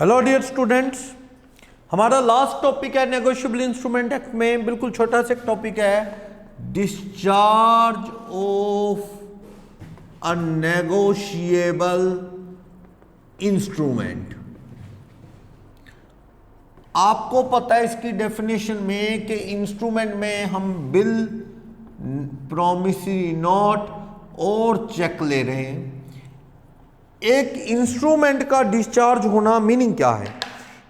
Hello dear students, हमारा last topic है negotiable instrument act में बिल्कुल छोटा सा टॉपिक है discharge of a negotiable instrument. आपको पता है इसकी डेफिनेशन में कि इंस्ट्रूमेंट में हम बिल, प्रॉमिसरी नोट और चेक ले रहे हैं। एक इंस्ट्रूमेंट का डिस्चार्ज होना मीनिंग क्या है?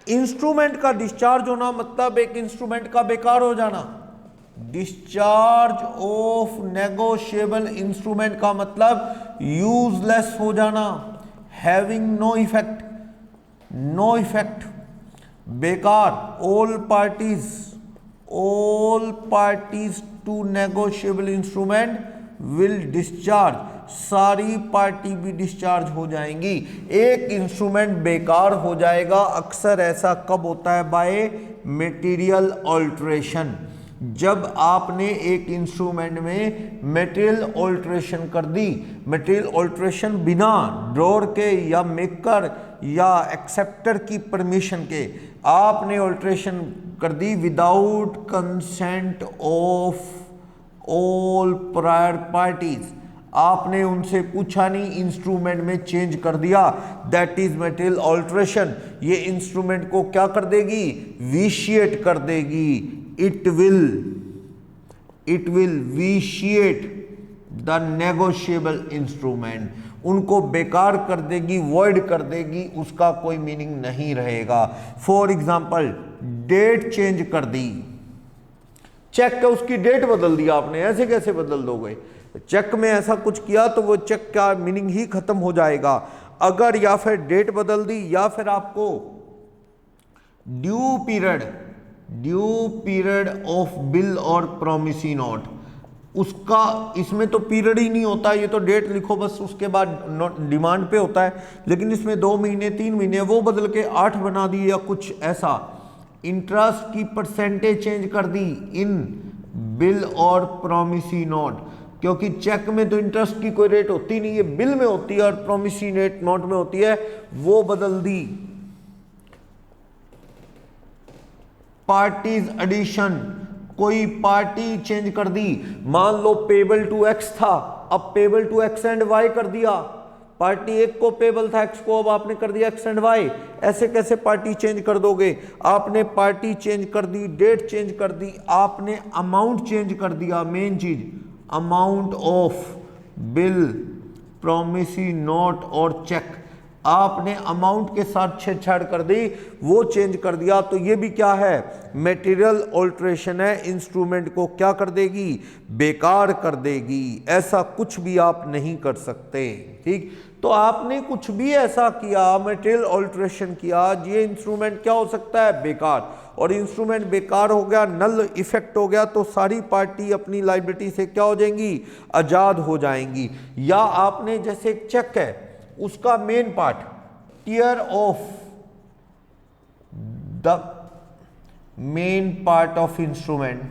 इंस्ट्रूमेंट का डिस्चार्ज होना मतलब एक इंस्ट्रूमेंट का बेकार हो जाना। डिस्चार्ज ऑफ नेगोशिएबल इंस्ट्रूमेंट का मतलब यूजलेस हो जाना, having no effect, no effect, बेकार। All parties to negotiable instrument will discharge, सारी पार्टी भी डिस्चार्ज हो जाएंगी। एक इंस्ट्रूमेंट बेकार हो जाएगा। अक्सर ऐसा कब होता है? By material alteration. जब आपने एक इंस्ट्रूमेंट में मटेरियल ऑल्ट्रेशन कर दी, मटेरियल ऑल्ट्रेशन बिना ड्रॉर के या मेकर या एक्सेप्टर की परमिशन के आपने ऑल्ट्रेशन कर दी without consent of all prior parties, आपने उनसे पूछा नहीं, इंस्ट्रूमेंट में चेंज कर दिया, दैट इज मटेरियल ऑल्ट्रेशन। ये इंस्ट्रूमेंट को क्या कर देगी? विशिएट कर देगी। It will vitiate the negotiable instrument, उनको बेकार कर देगी, वॉइड कर देगी, उसका कोई मीनिंग नहीं रहेगा। फॉर एग्जाम्पल, डेट चेंज कर दी, चेक का उसकी डेट बदल दिया आपने, ऐसे कैसे बदल दोगे? चेक में ऐसा कुछ किया तो वो चेक का मीनिंग ही खत्म हो जाएगा। अगर या फिर डेट बदल दी या फिर आपको ड्यू पीरियड ऑफ बिल और प्रॉमिसरी नोट, उसका इसमें तो पीरियड ही नहीं होता, ये तो डेट लिखो बस, उसके बाद डिमांड पे होता है। लेकिन इसमें 2 महीने 3 महीने वो बदल के 8 बना दी या कुछ ऐसा। इंटरेस्ट की परसेंटेज चेंज कर दी इन बिल और प्रॉमिसरी नोट, क्योंकि चेक में तो इंटरेस्ट की कोई रेट होती नहीं है, बिल में होती है और प्रॉमिसरी नोट में होती है, वो बदल दी। पार्टीज एडिशन, कोई पार्टी चेंज कर दी। मान लो पेबल टू एक्स था, अब payable to X and Y कर दिया। पार्टी एक को पेबल था एक्स को, अब आपने कर दिया एक्स एंड वाई। ऐसे कैसे पार्टी चेंज कर दोगे? आपने पार्टी चेंज कर दी, डेट चेंज कर दी, आपने अमाउंट चेंज कर दिया। मेन चीज amount of bill, promissory note और चेक, आपने अमाउंट के साथ छेड़छाड़ कर दी, वो चेंज कर दिया। तो ये भी क्या है? मटेरियल ऑल्ट्रेशन है। इंस्ट्रूमेंट को क्या कर देगी? बेकार कर देगी। ऐसा कुछ भी आप नहीं कर सकते। ठीक, तो आपने कुछ भी ऐसा किया, मटेरियल ऑल्ट्रेशन किया, ये इंस्ट्रूमेंट क्या हो सकता है? बेकार। और इंस्ट्रूमेंट बेकार हो गया, नल इफेक्ट हो गया, तो सारी पार्टी अपनी लायबिलिटी से क्या हो जाएंगी? आजाद हो जाएंगी। या आपने जैसे एक चेक है, उसका main part tear of the main part of instrument,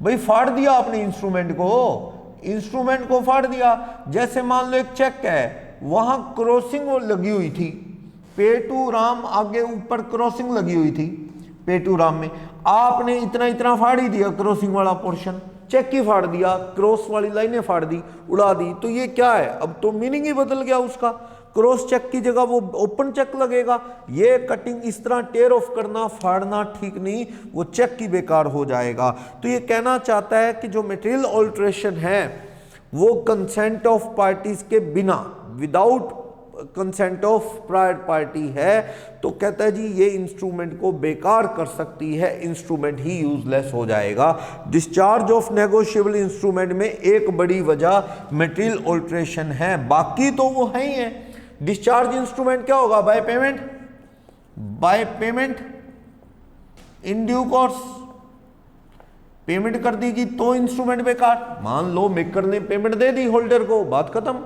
भाई फाड़ दिया आपने इंस्ट्रूमेंट को फाड़ दिया। जैसे मान लो एक चेक है, वहां क्रॉसिंग लगी हुई थी, पे टू राम आगे ऊपर क्रॉसिंग लगी हुई थी, पे टू राम में आपने इतना फाड़ ही दिया, क्रॉसिंग वाला पोर्शन चेक ही फाड़ दिया, क्रॉस वाली लाइनें फाड़ दी, उड़ा दी। तो ये क्या है? अब तो मीनिंग ही बदल गया उसका। क्रॉस चेक की जगह वो ओपन चेक लगेगा। ये कटिंग इस तरह टेयर ऑफ करना, फाड़ना ठीक नहीं, वो चेक ही बेकार हो जाएगा। तो ये कहना चाहता है कि जो मटेरियल ऑल्ट्रेशन है वो कंसेंट ऑफ पार्टीज के बिना, without consent of prior party है, तो कहता है जी ये इंस्ट्रूमेंट को बेकार कर सकती है, इंस्ट्रूमेंट ही यूजलेस हो जाएगा। डिस्चार्ज ऑफ नेगोशिएबल इंस्ट्रूमेंट में एक बड़ी वजह मटेरियल ऑल्ट्रेशन है, बाकी तो वो है ही है। डिस्चार्ज इंस्ट्रूमेंट क्या होगा? By payment in due course, payment कर देगी तो इंस्ट्रूमेंट बेकार। मान लो मेकर ने पेमेंट दे दी होल्डर को, बात खत्म।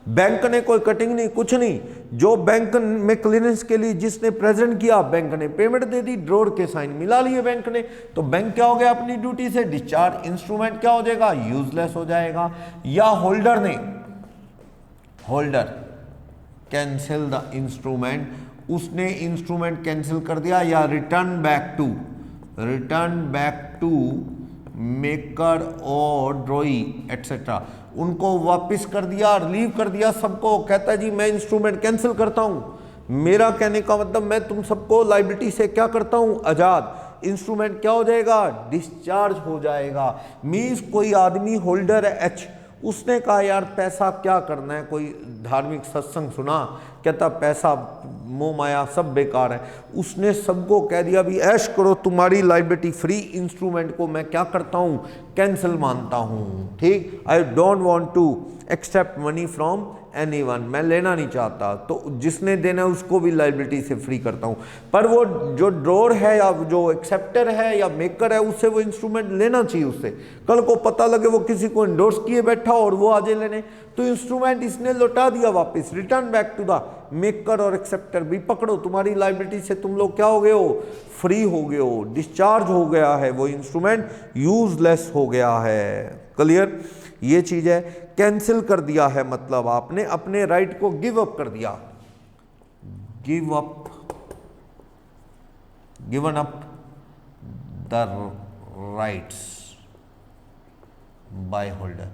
बैंक ने कोई कटिंग नहीं, कुछ नहीं, जो बैंक में क्लियरेंस के लिए जिसने प्रेजेंट किया, बैंक ने पेमेंट दे दी, ड्रॉर के साइन मिला लिए बैंक ने, तो बैंक क्या हो गया अपनी ड्यूटी से डिस्चार्ज, इंस्ट्रूमेंट क्या हो जाएगा? यूजलेस हो जाएगा। या होल्डर कैंसिल द इंस्ट्रूमेंट, उसने इंस्ट्रूमेंट कैंसिल कर दिया, या रिटर्न बैक टू मेकर और ड्रॉई एटसेट्रा, उनको वापस कर दिया, रिलीव कर दिया सबको। कहता है जी मैं इंस्ट्रूमेंट कैंसिल करता हूं। मेरा कहने का मतलब मैं तुम सबको लायबिलिटी से क्या करता हूं, आजाद। इंस्ट्रूमेंट क्या हो जाएगा, डिस्चार्ज हो जाएगा। मींस कोई आदमी होल्डर है एच, उसने कहा यार पैसा क्या करना है, कोई धार्मिक सत्संग सुना, कहता पैसा मोह माया सब बेकार है। उसने सबको कह दिया भी ऐश करो, तुम्हारी लायबिलिटी फ्री इंस्ट्रूमेंट को मैं क्या करता हूं, कैंसिल मानता हूं। ठीक, I don't want to accept money from anyone, मैं लेना नहीं चाहता, तो जिसने देना है उसको भी लायबिलिटी से फ्री करता हूं। पर वो जो ड्रॉर है या जो एक्सेप्टर है या मेकर है, उससे वो इंस्ट्रूमेंट लेना चाहिए। उससे कल को पता लगे वो किसी को इंडोर्स किए बैठा और वो आ जाए लेने, तो इंस्ट्रूमेंट इसने लौटा दिया वापस, return back to the maker और एक्सेप्टर। भी पकड़ो, तुम्हारी लायबिलिटी से तुम लोग क्या हो गए हो, फ्री हो गए हो, डिस्चार्ज हो गया है, वो इंस्ट्रूमेंट यूजलेस हो गया है। क्लियर, ये चीज है। कैंसिल कर दिया है मतलब आपने अपने राइट को गिव अप कर दिया, given up the rights by holder.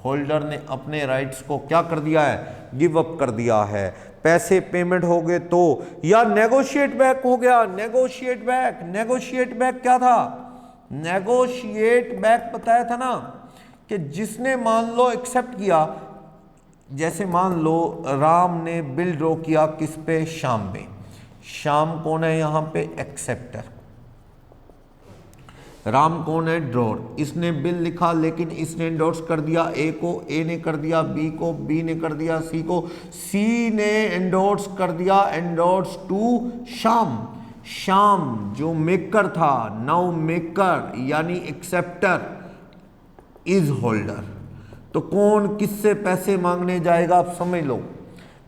Holder ने अपने राइट्स को क्या कर दिया है, गिव अप कर दिया है। पैसे पेमेंट हो गए तो, या नेगोशिएट बैक हो गया। नेगोशिएट बैक क्या था, नेगोशिएट बैक बताया था ना कि जिसने मान लो एक्सेप्ट किया, जैसे मान लो राम ने बिल ड्रॉ किया किस पे, श्याम पे। श्याम कौन है यहां पे, एक्सेप्टर। राम कौन है, ड्रॉर। इसने बिल लिखा लेकिन इसने एंडोर्स कर दिया ए को, ए ने कर दिया बी को, बी ने कर दिया सी को, सी ने एंडोर्स कर दिया, एंडोर्स टू श्याम। श्याम जो मेकर था, नाउ मेकर यानी एक्सेप्टर इज होल्डर। तो कौन किससे पैसे मांगने जाएगा, आप समझ लो।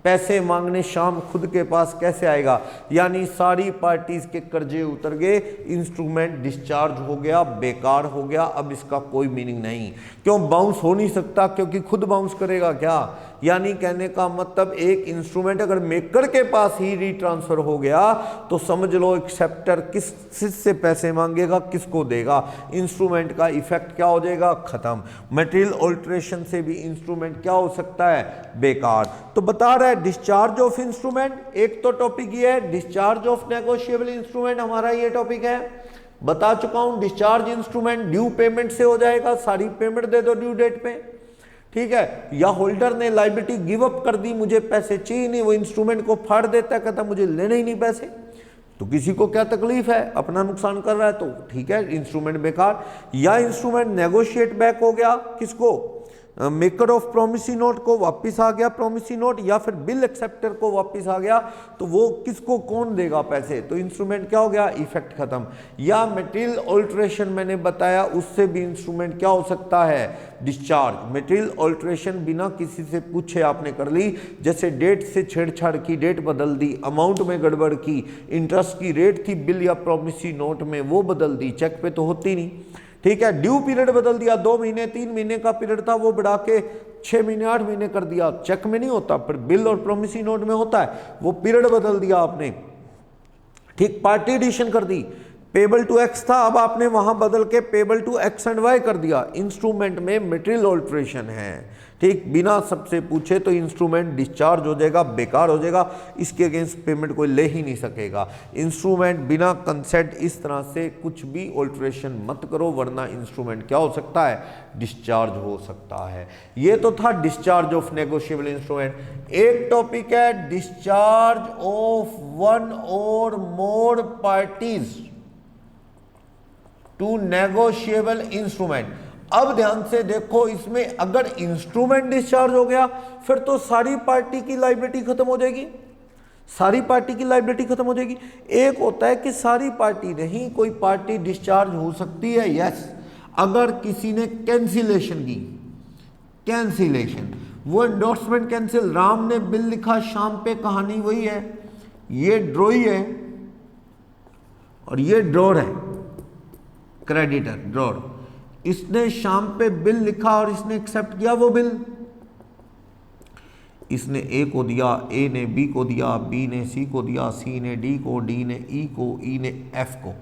पैसे मांगने श्याम खुद के पास कैसे आएगा, यानी सारी पार्टीज के कर्जे उतर गए, इंस्ट्रूमेंट डिस्चार्ज हो गया, बेकार हो गया। अब इसका कोई मीनिंग नहीं, क्यों बाउंस हो नहीं सकता, क्योंकि खुद बाउंस करेगा क्या। यानी कहने का मतलब एक इंस्ट्रूमेंट अगर मेकर के पास ही रीट्रांसफर हो गया तो समझ लो एक्सेप्टर किससे पैसे मांगेगा, किसको देगा, इंस्ट्रूमेंट का इफेक्ट क्या हो जाएगा, खत्म। मटेरियल ऑल्ट्रेशन से भी इंस्ट्रूमेंट क्या हो सकता है, बेकार। तो बता रहा है डिस्चार्ज ऑफ इंस्ट्रूमेंट, एक तो टॉपिक ये है, डिस्चार्ज ऑफ नेगोशिएबल इंस्ट्रूमेंट हमारा ये टॉपिक है, बता चुका हूं। डिस्चार्ज इंस्ट्रूमेंट ड्यू पेमेंट से हो जाएगा, सारी पेमेंट दे दो ड्यू डेट पे, ठीक है। या होल्डर ने लायबिलिटी गिव अप कर दी, मुझे पैसे चाहिए नहीं, वो इंस्ट्रूमेंट को फाड़ देता है, कहता मुझे लेने ही नहीं पैसे, तो किसी को क्या तकलीफ है, अपना नुकसान कर रहा है तो ठीक है, इंस्ट्रूमेंट बेकार। या इंस्ट्रूमेंट नेगोशिएट बैक हो गया, किसको, मेकर ऑफ प्रोमिसी नोट को वापस आ गया प्रोमिसी नोट, या फिर बिल एक्सेप्टर को वापस आ गया, तो वो किसको कौन देगा पैसे, तो इंस्ट्रूमेंट क्या हो गया, इफेक्ट खत्म। या मटेरियल ऑल्ट्रेशन मैंने बताया, उससे भी इंस्ट्रूमेंट क्या हो सकता है, डिस्चार्ज। मटेरियल ऑल्ट्रेशन बिना किसी से पूछे आपने कर ली, जैसे डेट से छेड़छाड़ की, डेट बदल दी, अमाउंट में गड़बड़ की, इंटरेस्ट की रेट थी बिल या प्रोमिसी नोट में वो बदल दी, चेक पे तो होती नहीं, ठीक है। ड्यू पीरियड बदल दिया, 2 महीने 3 महीने का पीरियड था वो बढ़ा के 6 महीने 8 महीने कर दिया, चेक में नहीं होता, पर बिल और प्रोमिसी नोट में होता है, वो पीरियड बदल दिया आपने, ठीक। पार्टी एडिशन कर दी, पेबल टू एक्स था, अब आपने वहां बदल के payable to X and Y कर दिया, इंस्ट्रूमेंट में मटेरियल ऑल्ट्रेशन है, ठीक। बिना सबसे पूछे तो इंस्ट्रूमेंट डिस्चार्ज हो जाएगा, बेकार हो जाएगा, इसके अगेंस्ट पेमेंट कोई ले ही नहीं सकेगा। इंस्ट्रूमेंट बिना कंसेंट इस तरह से कुछ भी ऑल्ट्रेशन मत करो, वरना इंस्ट्रूमेंट क्या हो सकता है, डिस्चार्ज हो सकता है। ये तो था डिस्चार्ज ऑफ नेगोशिएबल इंस्ट्रूमेंट। एक टॉपिक है डिस्चार्ज ऑफ वन और मोर पार्टीज टू नेगोशिएबल इंस्ट्रूमेंट। अब ध्यान से देखो, इसमें अगर इंस्ट्रूमेंट डिस्चार्ज हो गया फिर तो सारी पार्टी की लायबिलिटी खत्म हो जाएगी, सारी पार्टी की लायबिलिटी खत्म हो जाएगी। एक होता है कि सारी पार्टी नहीं, कोई पार्टी डिस्चार्ज हो सकती है, यस, अगर किसी ने कैंसिलेशन की, कैंसिलेशन, वो एंडोर्समेंट कैंसिल, राम ने बिल लिखा श्याम पे, कहानी वही है, ये ड्रॉई है और ये ड्रॉर है, क्रेडिटर ड्रॉर, इसने श्याम पे बिल लिखा और इसने एक्सेप्ट किया वो बिल, इसने ए को दिया, ए ने बी को दिया, बी ने सी को दिया, सी ने डी को, डी ने ई को, ई ने एफ को।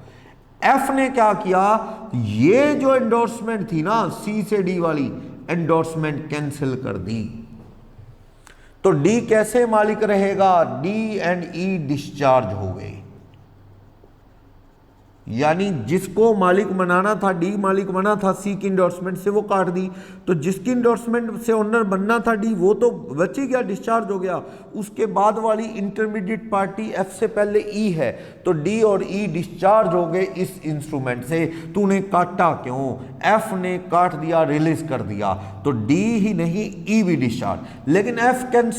एफ ने क्या किया, ये जो एंडोर्समेंट थी ना सी से डी वाली, एंडोर्समेंट कैंसिल कर दी। तो डी कैसे मालिक रहेगा, डी एंड ई डिस्चार्ज हो गए, यानी जिसको मालिक बनाना था, डी मालिक बना था सी की इंडोर्समेंट से, वो काट दी। तो जिसकी इंडोर्समेंट से ओनर बनना था डी, वो तो बच ही गया, डिस्चार्ज हो गया। उसके बाद वाली इंटरमीडिएट पार्टी एफ से पहले ई है, तो डी और ई डिस्चार्ज हो गए इस इंस्ट्रूमेंट से। तूने काटा क्यों, एफ ने काट दिया, रिलीज कर दिया, तो डी ही नहीं ई भी डिस्चार्ज। लेकिन F can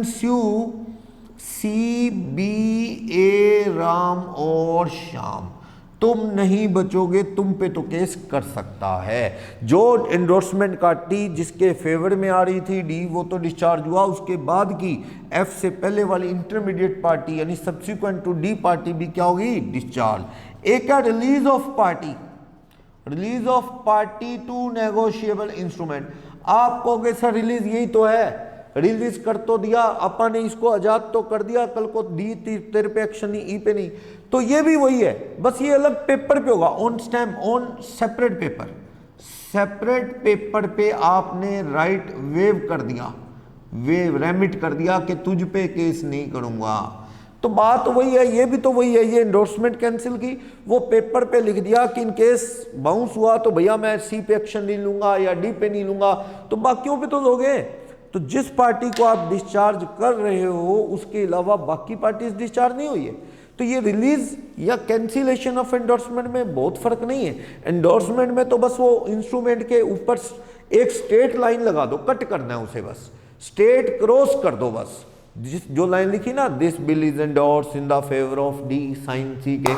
sue C B A Ram और श्याम, तुम नहीं बचोगे, तुम पे तो केस कर सकता है। जो एंडोर्समेंट काटी जिसके फेवर में आ रही थी डी, वो तो डिस्चार्ज हुआ। उसके बाद की एफ से पहले वाली इंटरमीडिएट पार्टी यानी सब्सिक्वेंट टू डी पार्टी भी क्या होगी, डिस्चार्ज। एक है release of party to negotiable instrument. आप कहोगे सर रिलीज यही तो है, रिलीज कर तो दिया अपन ने, इसको आजाद तो कर दिया, कल को डी तेरे पे एक्शन नहीं, ई पे नहीं। तो ये भी वही है, बस ये अलग पेपर पे होगा, on stamp, on separate paper पे आपने राइट वेव कर दिया, रेमिट कर दिया कि तुझ पे केस नहीं करूंगा। तो बात वही है, ये भी तो वही है, ये एंडोर्समेंट कैंसिल की, वो पेपर पे लिख दिया कि इन केस बाउंस हुआ तो भैया मैं सी पे एक्शन नहीं लूंगा या डी पे नहीं लूंगा, तो बाकियों पे तो लोगे। तो जिस पार्टी को आप डिस्चार्ज कर रहे हो उसके अलावा बाकी पार्टीज डिस्चार्ज नहीं हुई है। तो ये रिलीज या कैंसिलेशन ऑफ एंडोर्समेंट में बहुत फर्क नहीं है। एंडोर्समेंट में तो बस वो इंस्ट्रूमेंट के ऊपर एक स्ट्रेट लाइन लगा दो, कट करना है उसे, बस स्ट्रेट क्रॉस कर दो, बस जो लाइन लिखी ना, this bill is endorse in the favour of D sign C के,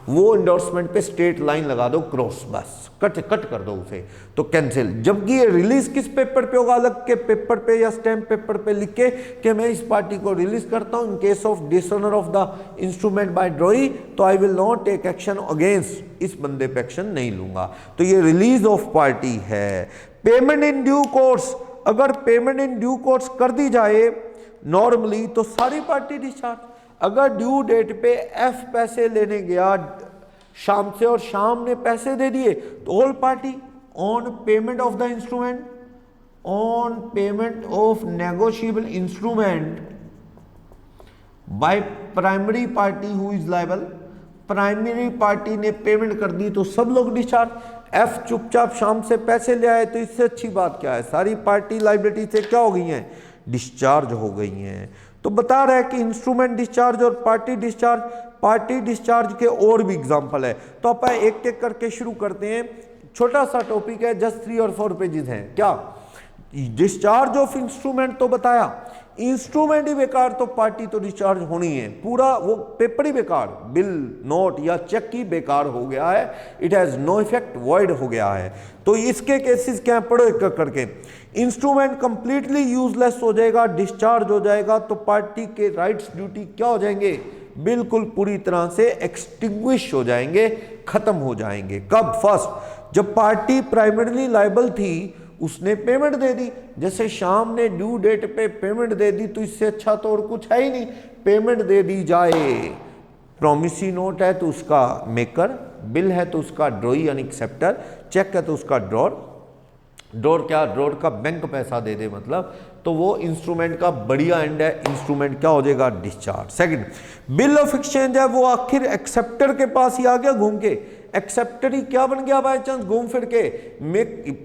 वो एंडोर्समेंट पे स्ट्रेट लाइन लगा दो, क्रॉस, बस कट कर दो उसे, तो कैंसिल। जबकि ये रिलीज किस पेपर पे होगा, अलग के पेपर पे या स्टैम्प पेपर पे लिख के कि मैं इस पार्टी को रिलीज करता हूं in case of dishonour of the instrument by drawee, तो I will not take action against, इस बंदे पे एक्शन नहीं लूंगा। तो ये रिलीज ऑफ पार्टी है। पेमेंट इन ड्यू कोर्स, अगर पेमेंट इन ड्यू कोर्स कर दी जाए नॉर्मली तो सारी पार्टी डिस्चार्ज। अगर ड्यू डेट पे एफ पैसे लेने गया शाम से और शाम ने पैसे दे दिए तो all party on payment of the instrument, on payment of negotiable instrument by primary party who is liable, primary party ने पेमेंट कर दी तो सब लोग डिस्चार्ज। एफ चुपचाप शाम से पैसे ले आए तो इससे अच्छी बात क्या है, सारी पार्टी लायबिलिटी से क्या हो गई हैं, डिस्चार्ज हो गई हैं। तो बता रहा है कि इंस्ट्रूमेंट डिस्चार्ज और पार्टी डिस्चार्ज के और भी एग्जांपल है। तो अपन एक एक करके शुरू करते हैं, छोटा सा टॉपिक है, जस्ट 3 और 4 पेजेस हैं। क्या डिस्चार्ज ऑफ इंस्ट्रूमेंट तो बताया, इंस्ट्रूमेंट ही बेकार तो पार्टी तो डिस्चार्ज होनी है, पूरा वो पेपर ही बेकार, बिल नोट या चेक ही बेकार हो गया है, it has no effect, void हो गया है। तो इसके केसेस क्या पढ़ो एक करके। इंस्ट्रूमेंट कंप्लीटली यूजलेस हो जाएगा, डिस्चार्ज हो जाएगा, तो पार्टी के राइट्स ड्यूटी क्या हो जाएंगे, बिल्कुल पूरी तरह से एक्सटिंग्विश हो जाएंगे, खत्म हो जाएंगे। कब, फर्स्ट जब पार्टी प्राइमरीली लायबल थी उसने पेमेंट दे दी, जैसे शाम ने ड्यू डेट पे पेमेंट दे दी, तो इससे अच्छा तो और कुछ है ही नहीं, पेमेंट दे दी जाए। प्रॉमिसी नोट है तो उसका मेकर, बिल है तो उसका ड्रॉई यानी एक्सेप्टर, चेक है तो उसका ड्रॉर क्या, ड्रॉर का बैंक पैसा दे दे मतलब, तो वो इंस्ट्रूमेंट का बढ़िया एंड है, इंस्ट्रूमेंट क्या हो जाएगा, discharge. Second, bill of exchange है, वो आखिर एक्सेप्टर के पास ही आ गया घूम के, एक्सेप्टर ही क्या बन गया बाय चांस घूम फिर के,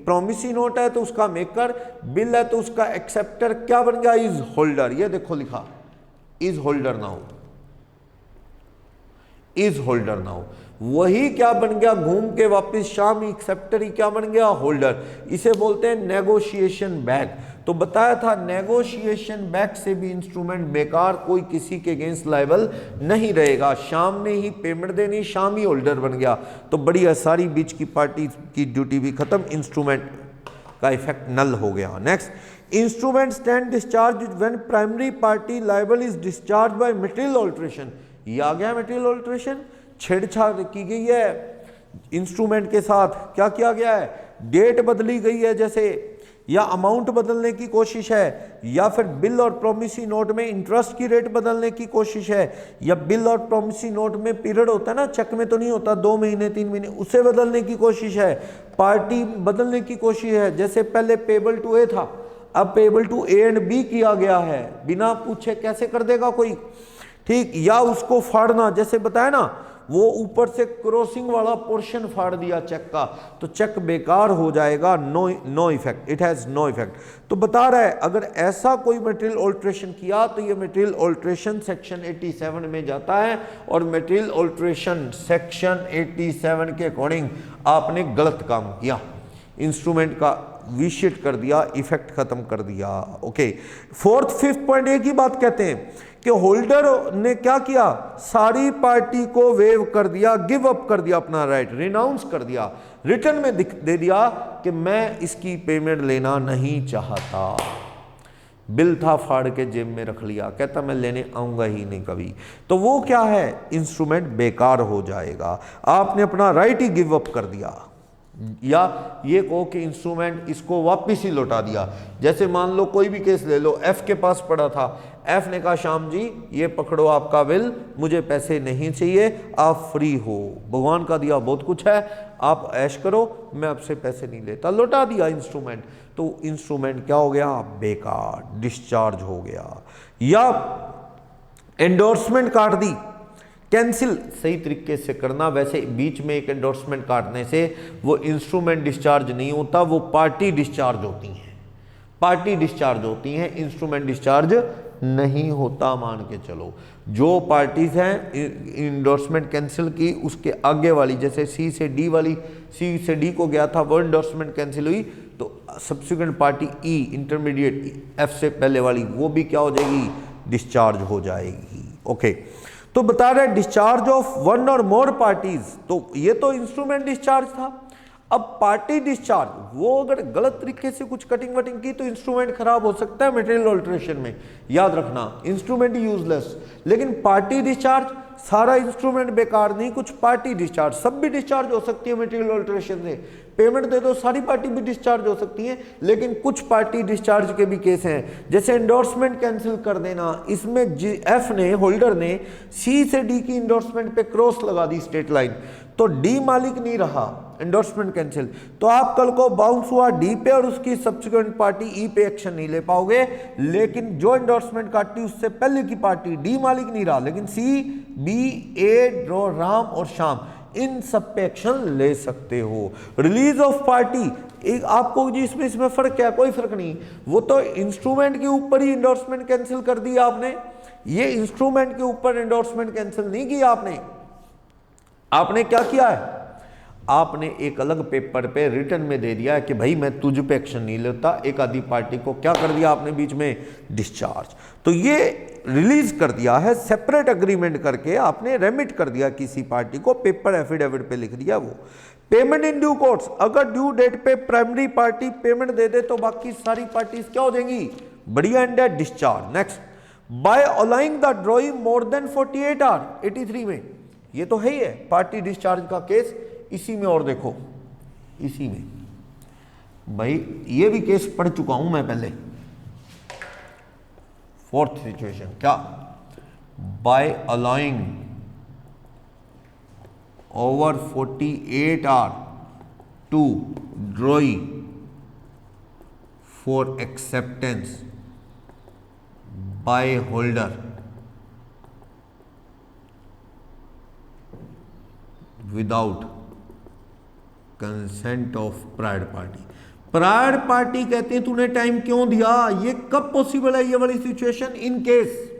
प्रॉमिसी नोट है तो उसका मेकर, बिल है तो उसका एक्सेप्टर क्या बन गया, इज होल्डर। ये देखो लिखा is holder now, is holder now, वही क्या बन गया घूम के वापस शाम, एक्सेप्टर ही क्या बन गया, होल्डर। इसे बोलते हैं नेगोशिएशन बैक। तो बताया था नेगोशिएशन बैक से भी इंस्ट्रूमेंट बेकार, कोई किसी के अगेंस्ट लायबल नहीं रहेगा, शाम ने ही पेमेंट देनी, शाम ही होल्डर बन गया, तो बढ़िया, सारी बीच की पार्टी की ड्यूटी भी खत्म, इंस्ट्रूमेंट का इफेक्ट नल हो गया। Next, instrument stand discharge when primary party liable is discharge by material alteration. ये आ गया मटेरियल ऑल्ट्रेशन, छेड़छाड़ की गई है इंस्ट्रूमेंट के साथ, क्या किया गया है, डेट बदली गई है, जैसे या अमाउंट बदलने की कोशिश है, या फिर बिल और प्रोमिसरी नोट में इंटरेस्ट की रेट बदलने की कोशिश है, या बिल और प्रोमिसरी नोट में पीरियड होता है ना, चेक में तो नहीं होता 2 महीने 3 महीने, उसे बदलने की कोशिश है, पार्टी बदलने की कोशिश है। जैसे पहले पेबल टू ए था, अब payable to A and B किया गया है, बिना पूछे कैसे कर देगा कोई, ठीक। या उसको फाड़ना, जैसे बताया ना, वो ऊपर से क्रॉसिंग वाला पोर्शन फाड़ दिया चेक का, तो चेक बेकार हो जाएगा, no effect, it has no effect. तो बता रहा है अगर ऐसा कोई मटेरियल ऑल्ट्रेशन किया तो ये मटेरियल ऑल्ट्रेशन सेक्शन 87 में जाता है, और मटेरियल ऑल्ट्रेशन सेक्शन 87 के अकॉर्डिंग आपने गलत काम किया, इंस्ट्रूमेंट का विशिट कर दिया, इफेक्ट खत्म कर दिया। ओके, 4th 5th पॉइंट एक ही बात कहते हैं कि होल्डर ने क्या किया, सारी पार्टी को वेव कर दिया, गिव अप कर दिया अपना राइट, रिनाउंस कर दिया, रिटर्न में दे दिया कि मैं इसकी पेमेंट लेना नहीं चाहता। बिल था, फाड़ के जेब में रख लिया, कहता मैं लेने आऊंगा ही नहीं कभी, तो वो क्या है, इंस्ट्रूमेंट बेकार हो जाएगा, आपने अपना राइट ही गिव अप कर दिया। या ये कहो कि इंस्ट्रूमेंट इसको वापस ही लौटा दिया। जैसे मान लो कोई भी केस ले लो, एफ के पास पड़ा था, एफ ने कहा श्याम जी ये पकड़ो आपका बिल, मुझे पैसे नहीं चाहिए, आप फ्री हो, भगवान का दिया बहुत कुछ है, आप ऐश करो, मैं आपसे पैसे नहीं लेता, लौटा दिया इंस्ट्रूमेंट, तो इंस्ट्रूमेंट क्या हो गया, बेकार, डिस्चार्ज हो गया। या एंडोर्समेंट काट दी, कैंसिल सही तरीके से करना, वैसे बीच में एक एंडोर्समेंट काटने से वो इंस्ट्रूमेंट डिस्चार्ज नहीं होता, वो पार्टी डिस्चार्ज होती हैं, पार्टी डिस्चार्ज होती हैं, इंस्ट्रूमेंट डिस्चार्ज नहीं होता, मान के चलो। जो पार्टीज हैं इंडोर्समेंट कैंसिल की, उसके आगे वाली, जैसे सी से डी वाली, सी से डी को गया था वो इंडोर्समेंट कैंसिल हुई, तो सब्सिक्वेंट पार्टी ई इंटरमीडिएट एफ से पहले वाली, वो भी क्या हो जाएगी, डिस्चार्ज हो जाएगी। ओके, तो बता रहे डिस्चार्ज ऑफ 1 और मोर पार्टीज, तो ये तो इंस्ट्रूमेंट डिस्चार्ज था। अब पार्टी डिस्चार्ज, वो अगर गलत तरीके से कुछ कटिंग वटिंग की तो इंस्ट्रूमेंट खराब हो सकता है मटेरियल ऑल्ट्रेशन में, याद रखना, इंस्ट्रूमेंट यूजलेस। लेकिन पार्टी डिस्चार्ज, सारा इंस्ट्रूमेंट बेकार नहीं, कुछ पार्टी डिस्चार्ज, सब भी डिस्चार्ज हो सकती है मटेरियल ऑल्ट्रेशन से, पेमेंट दे दो सारी पार्टी भी डिस्चार्ज हो सकती है, लेकिन कुछ पार्टी डिस्चार्ज के भी केस हैं, जैसे एंडोर्समेंट कैंसिल कर देना, इसमें एफ ने, होल्डर ने सी से डी की एंडोर्समेंट पे क्रॉस लगा दी स्ट्रेट लाइन, तो डी मालिक नहीं रहा, एंडोर्समेंट कैंसिल, तो आप कल को बाउंस हुआ डी पे और उसकी सब्सिक्वेंट पार्टी ई पे एक्शन नहीं ले पाओगे। लेकिन जो एंडोर्समेंट काटी उससे पहले की पार्टी डी मालिक नहीं रहा, लेकिन सी, बी, ए, राम और श्याम, इन सब पे एक्शन ले सकते हो। रिलीज ऑफ पार्टी, एक आपको जी इसमें फर्क क्या, कोई फर्क नहीं, वो तो इंस्ट्रूमेंट के ऊपर ही एंडोर्समेंट कैंसिल कर दिया आपने, ये इंस्ट्रूमेंट के ऊपर एंडोर्समेंट कैंसिल नहीं किया आपने। आपने क्या किया है, आपने एक अलग पेपर पे रिटर्न में दे दिया है कि भाई मैं तुझ पे एक्शन नहीं लेता, एक आधी पार्टी को क्या कर दिया आपने बीच में, डिस्चार्ज, तो ये रिलीज कर दिया है, सेपरेट अग्रीमेंट करके आपने रेमिट कर दिया किसी पार्टी को, पेपर एफिडेविट पे लिख दिया। वो पेमेंट इन ड्यू कोर्स, अगर ड्यू डेट पे प्राइमरी पार्टी पेमेंट दे दे तो बाकी सारी पार्टीज क्या हो जाएंगी, बढ़िया and discharge. Next, by allowing the drawing more than 48 hour, 83 में, ये तो है ही है पार्टी डिस्चार्ज का केस, इसी में और देखो, इसी में भाई ये भी केस पढ़ चुका हूं मैं पहले। 4th सिचुएशन क्या, by allowing over 48 hour to drawee for acceptance by holder without consent of prior party. Prior party कहते हैं तूने टाइम क्यों दिया, ये कब पॉसिबल है ये वाली situation, in case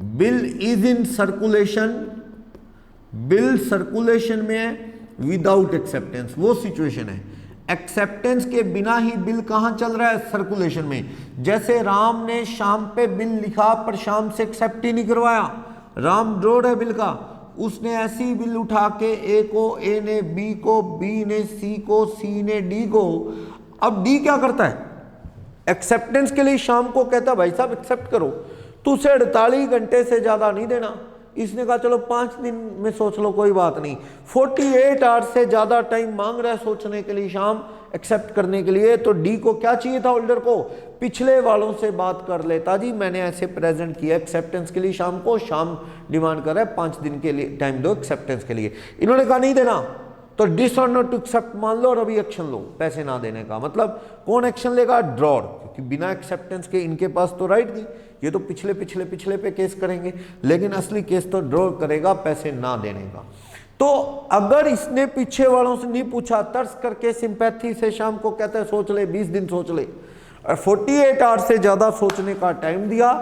bill is in circulation, bill circulation में है विदाउट एक्सेप्टेंस, वो सिचुएशन है। एक्सेप्टेंस के बिना ही बिल कहां चल रहा है, सर्कुलेशन में। जैसे राम ने श्याम पे बिल लिखा पर श्याम से एक्सेप्ट ही नहीं करवाया, राम ड्रॉड है बिल का, उसने ऐसी बिल उठा के ए को, ए ने बी को, बी ने सी को, सी ने डी को। अब डी क्या करता है, एक्सेप्टेंस के लिए शाम को कहता भाई साहब एक्सेप्ट करो, तो उसे 48 घंटे से ज्यादा नहीं देना, इसने कहा चलो 5 दिन में सोच लो, कोई बात नहीं। 48 आवर्स से ज्यादा टाइम मांग रहा है सोचने के लिए श्याम, एक्सेप्ट करने के लिए। तो डी को क्या चाहिए था होल्डर को, पिछले वालों से बात कर लेता, जी मैंने ऐसे प्रेजेंट किया एक्सेप्टेंस के लिए शाम को, शाम डिमांड कर रहा है 5 दिन के लिए टाइम दो एक्सेप्टेंस के लिए। इन्होंने कहा नहीं देना, तो डिस और नॉट टू एक्सेप्ट मान लो और अभी एक्शन लो पैसे ना देने का। मतलब कौन एक्शन लेगा, ड्रॉर, क्योंकि बिना एक्सेप्टेंस के इनके पास तो राइट नहीं, ये तो पिछले पिछले पिछले पे केस करेंगे, लेकिन असली केस तो ड्रॉर करेगा पैसे ना देने का। तो अगर इसने पीछे वालों से नहीं पूछा, तर्स करके सिंपैथी से शाम को कहता है सोच ले, 20 दिन सोच ले, और 48 आवर्स से ज्यादा सोचने का टाइम दिया,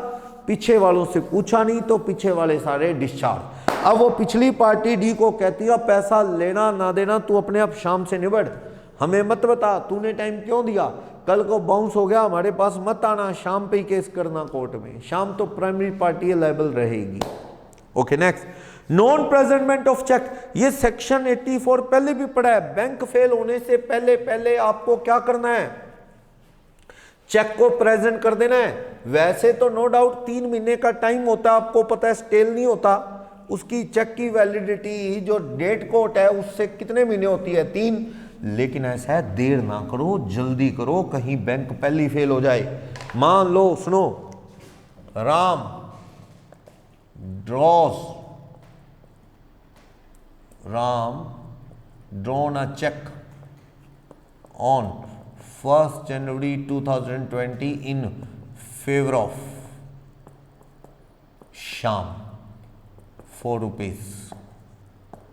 पीछे वालों से पूछा नहीं, तो पीछे वाले सारे डिस्चार्ज। अब वो पिछली पार्टी डी को कहती है पैसा लेना ना देना तू अपने आप शाम से निबड़, हमें मत बता तूने टाइम क्यों दिया, कल को बाउंस हो गया हमारे पास मत आना, शाम पे ही केस करना कोर्ट में। शाम तो प्राइमरी पार्टी है, लायबल रहेगी। Okay next, non presentment of cheque, ये सेक्शन 84 पहले भी पढ़ा है। बैंक फेल होने से पहले पहले आपको क्या करना है, चेक को प्रेजेंट कर देना है। वैसे तो नो डाउट 3 महीने का टाइम होता है, आपको पता है स्टेल नहीं होता, उसकी चेक की वैलिडिटी जो डेट कोट है उससे कितने महीने होती है, 3। लेकिन ऐसा है देर ना करो, जल्दी करो, कहीं बैंक पहली फेल हो जाए। मान लो, सुनो, Ram drawn a check on 1st January 2020 in favor of Shyam 4 rupees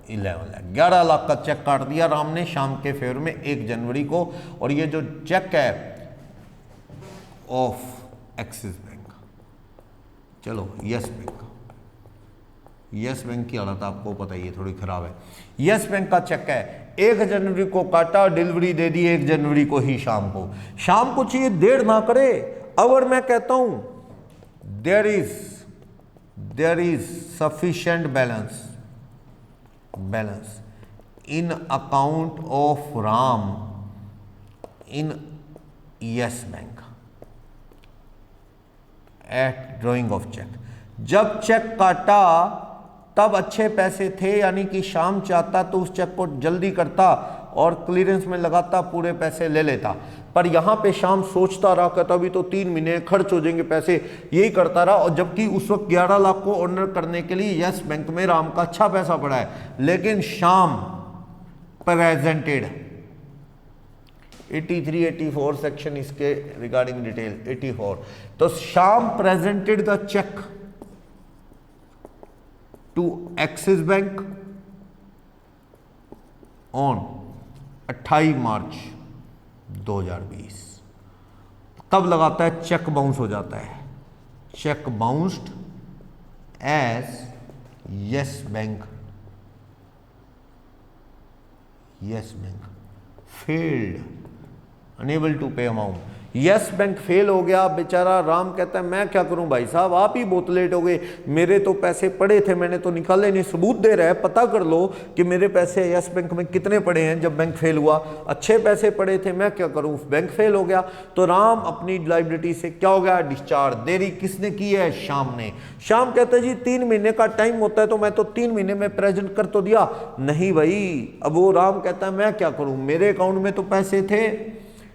11 lakh, 11 lakh का चेक काट दिया राम ने श्याम के फेवर में 1 जनवरी को। और ये जो चेक है ऑफ एक्सिस बैंक, चलो यस बैंक, यस बैंक की हालत आपको पता ही है थोड़ी खराब है। यस बैंक का चेक है, 1 जनवरी को काटा, डिलीवरी दे दी 1 जनवरी को ही शाम को। शाम को चाहिए, देर ना करे। अगर मैं कहता हूं there is sufficient balance in account of Ram in Yes Bank at drawing of cheque, जब चेक काटा तब अच्छे पैसे थे, यानी कि शाम चाहता तो उस चेक को जल्दी करता और क्लियरेंस में लगाता, पूरे पैसे ले लेता। पर यहां पे शाम सोचता रहा, कहता अभी तो 3 महीने खर्च हो जाएंगे पैसे, यही करता रहा। और जबकि उस वक्त 11 लाख को ऑनर करने के लिए यस बैंक में राम का अच्छा पैसा पड़ा है, लेकिन शाम प्रेजेंटेड 83-84 सेक्शन इसके रिगार्डिंग डिटेल 84, तो Shyam presented the cheque to Axis Bank on 28 March 2020। तब लगाता है चेक बाउंस हो जाता है, cheque bounced as Yes Bank failed unable to pay amount. Yes Bank fail हो गया, बेचारा राम कहता है मैं क्या करूं भाई साहब, आप ही बहुत लेट हो गए, मेरे तो पैसे पड़े थे, मैंने तो निकाले नहीं, सबूत दे रहा है, पता कर लो कि मेरे पैसे यस बैंक में कितने पड़े हैं जब बैंक फेल हुआ, अच्छे पैसे पड़े थे, मैं क्या करूं, बैंक फेल हो गया। तो राम अपनी लायबिलिटी से क्या हो गया, डिस्चार्ज। देरी किसने की है, शाम ने। शाम कहता है जी 3 महीने का टाइम होता है, तो मैं तो 3 महीने में प्रेजेंट कर तो दिया, नहीं भाई। अब वो राम कहता है मैं क्या करूं, मेरे अकाउंट में तो पैसे थे,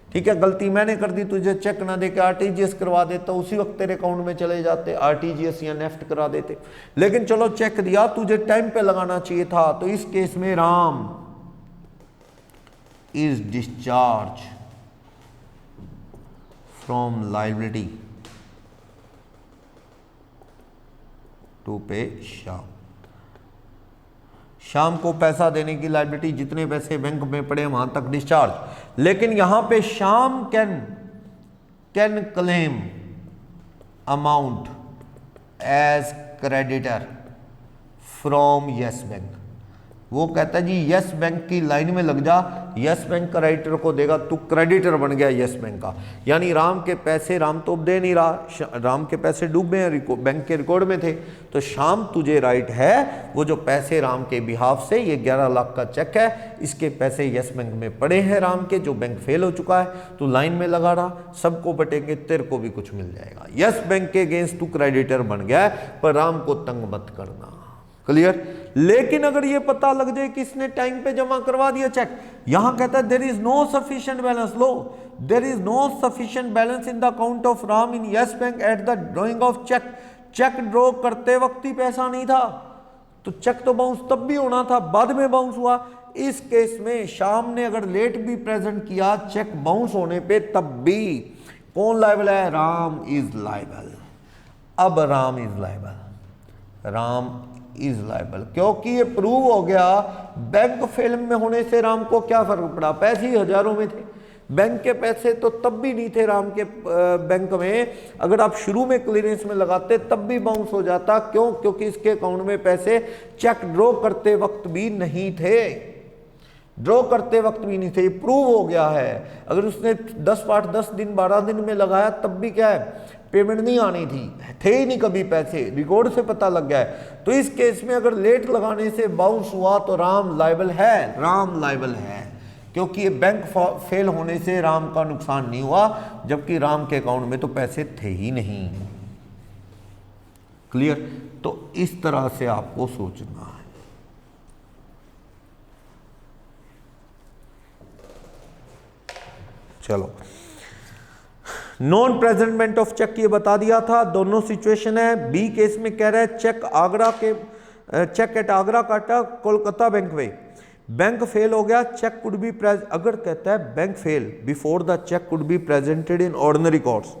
ठीक है, गलती मैंने कर दी, तुझे चेक ना देके आरटीजीएस करवा देता, उसी वक्त तेरे अकाउंट में चले जाते, आरटीजीएस या नेफ्ट करा देते, लेकिन चलो चेक दिया, तुझे टाइम पे लगाना चाहिए था। तो इस केस में Ram is discharge from liability to pay Shyam. शाम को पैसा देने की लायबिलिटी, जितने पैसे बैंक में पड़े वहां तक डिस्चार्ज। लेकिन यहां पे Shyam can claim amount as creditor from Yes Bank. वो कहता है जी यस बैंक की लाइन में लग जा, यस बैंक क्रेडिटर को देगा, तू क्रेडिटर बन गया यस बैंक का। यानी राम के पैसे राम तो दे नहीं रहा, राम के पैसे डूबे हैं, बैंक के रिकॉर्ड में थे, तो शाम तुझे राइट है वो जो पैसे राम के बिहाफ से, ये 11 लाख का चेक है, इसके पैसे यस बैंक में पड़े हैं राम के, जो बैंक फेल हो चुका है, तू लाइन में लगा रहा, सबको बटेंगे, तेरे को भी कुछ मिल जाएगा। यस बैंक के अगेंस्ट तू क्रेडिटर बन गया है, पर राम को तंग मत करना। क्लियर। लेकिन अगर ये पता लग जाए कि इसने टाइम पे जमा करवा दिया चेक, यहां कहता है there is no sufficient balance, लो there is no sufficient balance in the account of Ram in Yes Bank at the drawing of cheque, cheque draw करते वक्त ही पैसा नहीं था, तो चेक तो बाउंस तब भी होना था, बाद में बाउंस हुआ। इस केस में श्याम ने अगर लेट भी प्रेजेंट किया चेक बाउंस होने पे, तब भी कौन लायबल है, राम इज लायबल। अब Ram is liable, Ram is liable, क्योंकि ये प्रूव हो गया। बैंक फेल में होने से राम को क्या फर्क पड़ा, पैसे ही हजारों में थे, बैंक के पैसे तो तब भी नहीं थे राम के बैंक में, अगर आप शुरू में क्लियरेंस में लगाते तब भी बाउंस हो जाता। क्यों, क्योंकि इसके अकाउंट में पैसे चेक ड्रॉ करते वक्त भी नहीं थे, ड्रॉ करते वक्त भी नहीं थे, ये प्रूव हो गया है। अगर उसने 10 दिन 12 दिन में लगाया तब भी क्या है, पेमेंट नहीं आनी थी, थे ही नहीं कभी पैसे, रिकॉर्ड से पता लग गया है। तो इस केस में अगर लेट लगाने से बाउंस हुआ तो राम लायबल है, राम लायबल है, क्योंकि ये बैंक फेल होने से राम का नुकसान नहीं हुआ, जबकि राम के अकाउंट में तो पैसे थे ही नहीं। क्लियर। तो इस तरह से आपको सोचना है। चलो, नॉन प्रेजेंटमेंट ऑफ चेक ये बता दिया था, दोनों सिचुएशन है। बी केस में कह रहा है चेक आगरा के, चेक एट आगरा काटा कोलकाता बैंक में, बैंक फेल हो गया, चेक कुड बी अगर कहता है bank fail before the cheque could be presented in ordinary course,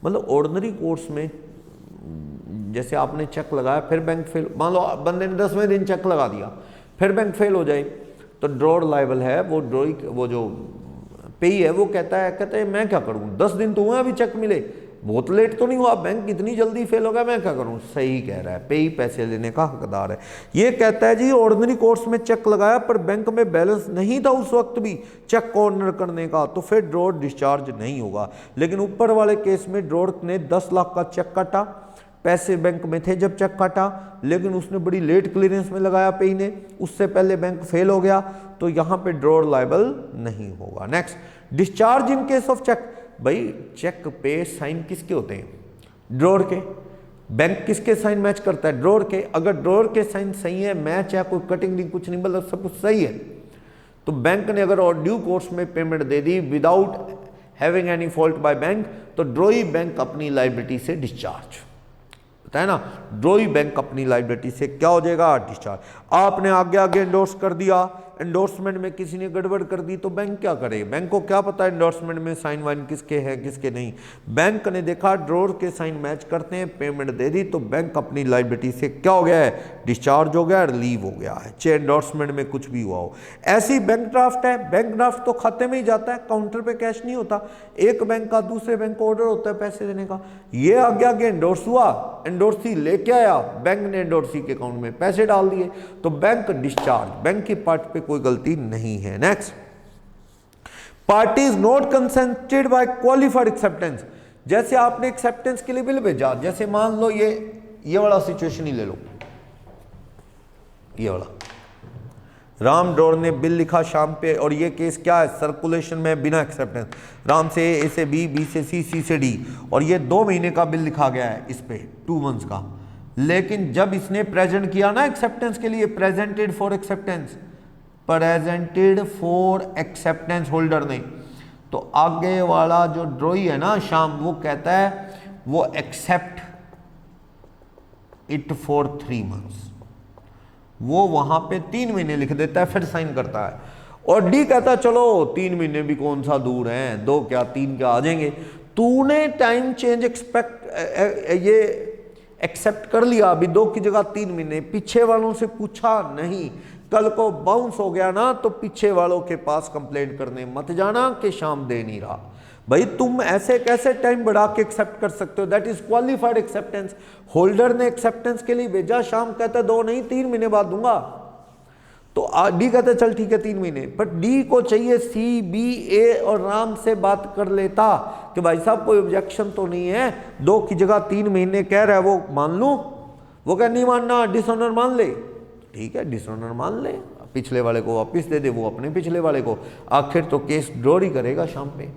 मतलब ऑर्डिनरी कोर्स में जैसे आपने चेक लगाया फिर बैंक फेल, मान लो बंदे ने 10वें दिन चेक लगा दिया फिर बैंक फेल हो जाए, तो ड्रॉर लायबल है वो, वो जो पेई है वो कहता है मैं क्या करूं, 10 दिन तो हुए अभी चेक मिले, बहुत लेट तो नहीं हुआ, बैंक इतनी जल्दी फेल हो गया, मैं क्या करूं। सही कह रहा है, पेई पैसे लेने का हकदार है। ये कहता है जी ऑर्डिनरी कोर्स में चेक लगाया पर बैंक में बैलेंस नहीं था उस वक्त भी चेक को ऑनर करने का, तो फिर ड्रॉर डिस्चार्ज नहीं होगा। लेकिन ऊपर वाले केस में ड्रॉर ने 10 लाख का चेक काटा, पैसे बैंक में थे जब चेक काटा, लेकिन उसने बड़ी लेट क्लियरेंस में लगाया पेई ने, उससे पहले बैंक फेल हो गया, तो यहां पे ड्रॉर लायबल नहीं होगा। Next, discharge in case of cheque, भाई चेक पे साइन किसके होते हैं, ड्रॉर के। बैंक किसके साइन मैच करता है, ड्रॉर के। अगर ड्रॉर के साइन सही है, मैच है, कोई कटिंग नहीं, कुछ नहीं, मतलब सब कुछ सही है, तो बैंक ने अगर और ड्यू कोर्स में पेमेंट दे दी without having any fault by bank, तो ड्रॉई बैंक अपनी लायबिलिटी से डिस्चार्ज होता है ना, ड्रॉई बैंक अपनी लायबिलिटी से क्या हो जाएगा, डिस्चार्ज। आपने आगे आगे एंडोर्स कर दिया, एंडोर्समेंट में किसी ने गड़बड़ कर दी, तो बैंक क्या करे, बैंक को क्या पता एंडोर्समेंट में साइन वाइन किसके हैं किसके नहीं। बैंक ने देखा ड्रॉर के साइन मैच करते हैं, पेमेंट दे दी, तो बैंक अपनी लायबिलिटी से क्या हो गया है, डिस्चार्ज हो गया, रिलीव हो गया है, चाहे एंडोर्समेंट में कुछ भी हुआ हो। ऐसी बैंक ड्राफ्ट है, बैंक ड्राफ्ट तो खाते में ही जाता है, काउंटर पे कैश नहीं होता, एक बैंक का दूसरे बैंक को ऑर्डर होता है पैसे देने का। ये आगे आगे एंडोर्स हुआ, एंडोर्सी लेके आया, बैंक ने एंडोर्सी के अकाउंट में पैसे डाल दिए, तो बैंक डिस्चार्ज, बैंक की पार्ट पे कोई गलती नहीं है। Next, party is not consented bye qualified acceptance, जैसे आपने एक्सेप्टेंस के लिए बिल भेजा, जैसे मान लो ये वाला सिचुएशन ही ले लो, ये वाला राम ड्रॉर ने बिल लिखा शाम पे, और ये केस क्या है, सर्कुलेशन में बिना एक्सेप्टेंस, राम से ए से बी, बी से सी, सी से डी, और ये 2 महीने का बिल लिखा गया है इस पे 2 मंथ्स का। लेकिन जब इसने प्रेजेंट किया ना एक्सेप्टेंस के लिए, presented for acceptance, presented for acceptance holder ने, तो आगे वाला जो ड्रॉई है ना शाम, वो कहता है वो एक्सेप्ट इट फॉर 3 मंथ्स, वो वहां पे 3 महीने लिख देता है, फिर साइन करता है। और डी कहता है चलो 3 महीने भी कौन सा दूर है, 2 क्या 3 क्या आ जाएंगे। तूने टाइम चेंज ये एक्सेप्ट कर लिया, अभी 2 की जगह 3 महीने, पीछे वालों से पूछा नहीं, कल को बाउंस हो गया ना तो पीछे वालों के पास कंप्लेंट करने मत जाना कि शाम दे नहीं रहा। भाई तुम ऐसे कैसे टाइम बढ़ा के एक्सेप्ट कर सकते हो, that is qualified acceptance. Holder ने एक्सेप्टेंस के लिए भेजा, शाम कहता है 2 नहीं 3 महीने बाद दूंगा, तो डी कहता है चल ठीक है 3 महीने, पर डी को चाहिए सी, बी, ए और राम से बात कर लेता कि भाई साहब कोई ऑब्जेक्शन तो नहीं है, 2 की जगह 3 महीने कह रहा है, वो मान लूं, वो कह नहीं मानना, डिसऑनर मान ले, ठीक है डिसऑनर मान ले, पिछले वाले को वापस दे दे, वो अपने पिछले वाले को, आखिर तो केस ड्रॉ ही करेगा शाम पे,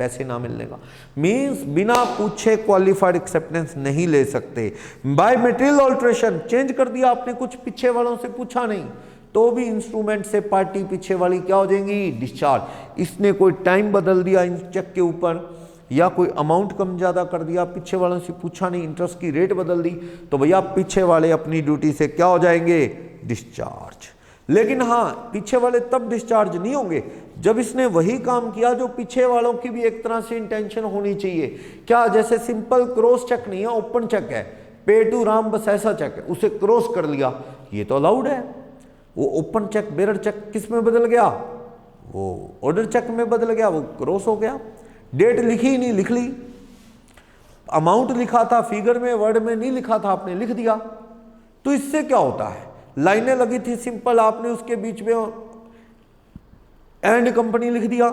पैसे ना मिलने का। मीन्स बिना पूछे क्वालिफाइड एक्सेप्टेंस नहीं ले सकते। बाय मटेरियल ऑल्ट्रेशन, चेंज कर दिया आपने, कुछ पीछे वालों से पूछा नहीं, तो भी इंस्ट्रूमेंट से पार्टी पीछे वाली क्या हो जाएंगी, डिस्चार्ज। इसने कोई टाइम बदल दिया इन चेक के ऊपर, या कोई अमाउंट कम ज़्यादा कर दिया, पीछे वालों से पूछा नहीं, इंटरेस्ट की रेट बदल दी, तो भैया पीछे वाले अपनी ड्यूटी से क्या हो जाएंगे, डिस्चार्ज। लेकिन हाँ, पीछे वाले तब डिस्चार्ज नहीं होंगे जब इसने वही काम किया जो पीछे वालों की भी एक तरह से इंटेंशन होनी चाहिए। क्या, जैसे सिंपल क्रॉस चेक नहीं है, ओपन चेक है, पे टू राम बस ऐसा चेक है, उसे क्रॉस कर लिया, ये तो अलाउड है। वो ओपन चेक, बेरर चेक किस में बदल गया, वो ऑर्डर चेक में बदल गया, वो क्रॉस हो गया। डेट लिखी ही नहीं, लिख ली। अमाउंट लिखा था फिगर में, वर्ड में नहीं लिखा था, आपने लिख दिया। तो इससे क्या होता है, लाइनें लगी थी सिंपल, आपने उसके बीच में एंड कंपनी लिख दिया,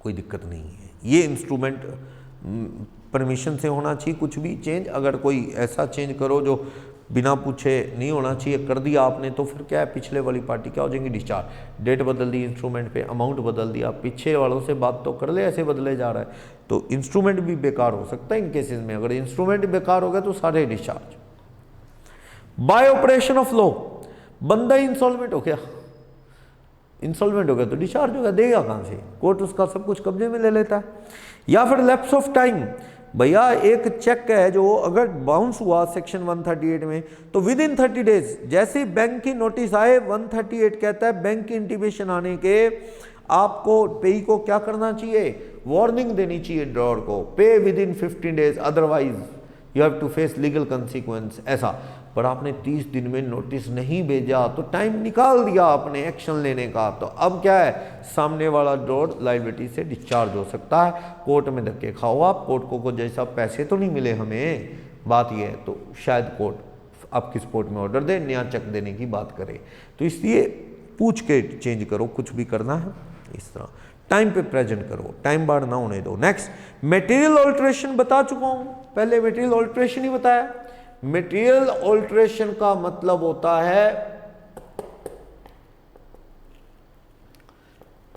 कोई दिक्कत नहीं है। ये इंस्ट्रूमेंट परमिशन से होना चाहिए। कुछ भी चेंज, अगर कोई ऐसा चेंज करो जो बिना पूछे नहीं होना चाहिए, कर दिया आपने, तो फिर क्या है, पिछले वाली पार्टी क्या हो जाएंगी, डिस्चार्ज। डेट बदल दी इंस्ट्रूमेंट पे, अमाउंट बदल दिया, पीछे वालों से बात तो कर ले, ऐसे बदले जा रहा है, तो इंस्ट्रूमेंट भी बेकार हो सकता है इन केसेस में। अगर इंस्ट्रूमेंट बेकार हो गया तो सारे discharge. Bye operation of law, बंदा इंसॉल्वेंट हो गया, इंसॉल्वेंट हो गया तो डिस्चार्ज हो गया, देगा कहां से, कोर्ट उसका सब कुछ कब्जे में ले लेता है। या फिर लैप्स ऑफ टाइम, भैया एक चेक है जो अगर बाउंस हुआ सेक्शन 138 में, तो विद इन 30 डेज, जैसे ही बैंक की नोटिस आए, 138 कहता है बैंक की इंटीमेशन आने के आपको पेई को क्या करना चाहिए, वार्निंग देनी चाहिए ड्रॉअर को, pay within 15 days, otherwise you have to face legal consequence, ऐसा। पर आपने 30 दिन में नोटिस नहीं भेजा, तो टाइम निकाल दिया आपने एक्शन लेने का, तो अब क्या है, सामने वाला ड्रॉअर लायबिलिटी से डिस्चार्ज हो सकता है। कोर्ट में धक्के खाओ आप, कोर्ट को जैसा पैसे तो नहीं मिले हमें, बात यह है, तो शायद कोर्ट आपकी सपोर्ट में ऑर्डर दे, नया चेक देने की बात करे। तो इसलिए पूछ के चेंज करो, कुछ भी करना है इस तरह टाइम पे प्रेजेंट करो, टाइम बार ना होने दो। नेक्स्ट, मटेरियल ऑल्ट्रेशन बता चुका हूं, पहले मटेरियल ऑल्ट्रेशन ही बताया। मटेरियल ऑल्ट्रेशन का मतलब होता है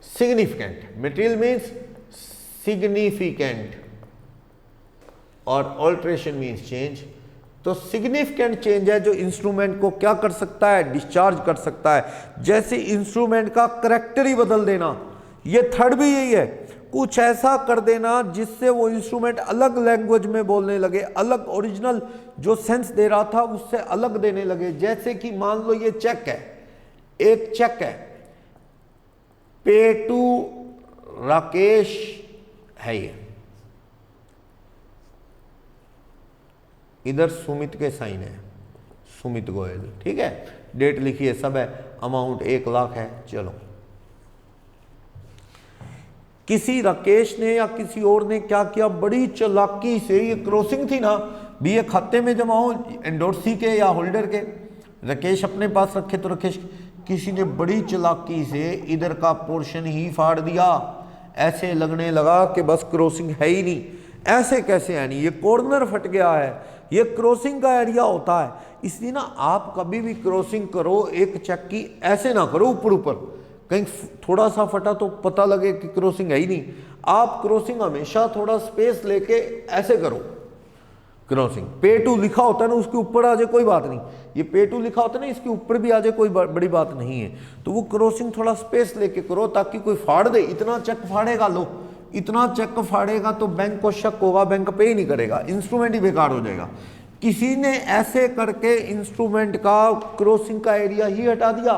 सिग्निफिकेंट, मटेरियल मीन्स सिग्निफिकेंट और ऑल्ट्रेशन मीन्स चेंज। तो सिग्निफिकेंट चेंज है जो इंस्ट्रूमेंट को क्या कर सकता है, डिस्चार्ज कर सकता है। जैसे इंस्ट्रूमेंट का करैक्टर ही बदल देना, ये थर्ड भी यही है, कुछ ऐसा कर देना जिससे वो इंस्ट्रूमेंट अलग लैंग्वेज में बोलने लगे, अलग ओरिजिनल जो सेंस दे रहा था उससे अलग देने लगे। जैसे कि मान लो ये चेक है, एक चेक है, पे टू राकेश है, ये इधर सुमित के साइन है, सुमित गोयल, ठीक है, डेट लिखी है, सब है, अमाउंट 1 लाख है। चलो, किसी राकेश ने या किसी और ने क्या किया, बड़ी चालाकी से, ये क्रॉसिंग थी ना भी, ये खाते में जमा हो एंडोर्सी के या होल्डर के, राकेश अपने पास रखे तो राकेश, किसी ने बड़ी चालाकी से इधर का पोर्शन ही फाड़ दिया, ऐसे लगने लगा कि बस क्रॉसिंग है ही नहीं। ऐसे कैसे है नहीं, ये कॉर्नर फट गया है, ये क्रॉसिंग का एरिया होता है। इसलिए ना आप कभी भी क्रॉसिंग करो एक चेक की, ऐसे ना करो ऊपर ऊपर, कहीं थोड़ा सा फटा तो पता लगे कि क्रॉसिंग है ही नहीं। आप क्रॉसिंग हमेशा थोड़ा स्पेस लेके ऐसे करो क्रॉसिंग। पे टू लिखा होता है ना, उसके ऊपर आ जाए कोई बात नहीं, ये पे टू लिखा होता है ना, इसके ऊपर भी आ जाए कोई बड़ी बात नहीं है। तो वो क्रॉसिंग थोड़ा स्पेस लेके करो ताकि कोई फाड़ दे, इतना चेक फाड़ेगा, लो इतना चेक फाड़ेगा तो बैंक को शक होगा, बैंक पे ही नहीं करेगा, इंस्ट्रूमेंट ही बेकार हो जाएगा। किसी ने ऐसे करके इंस्ट्रूमेंट का क्रॉसिंग का एरिया ही हटा दिया।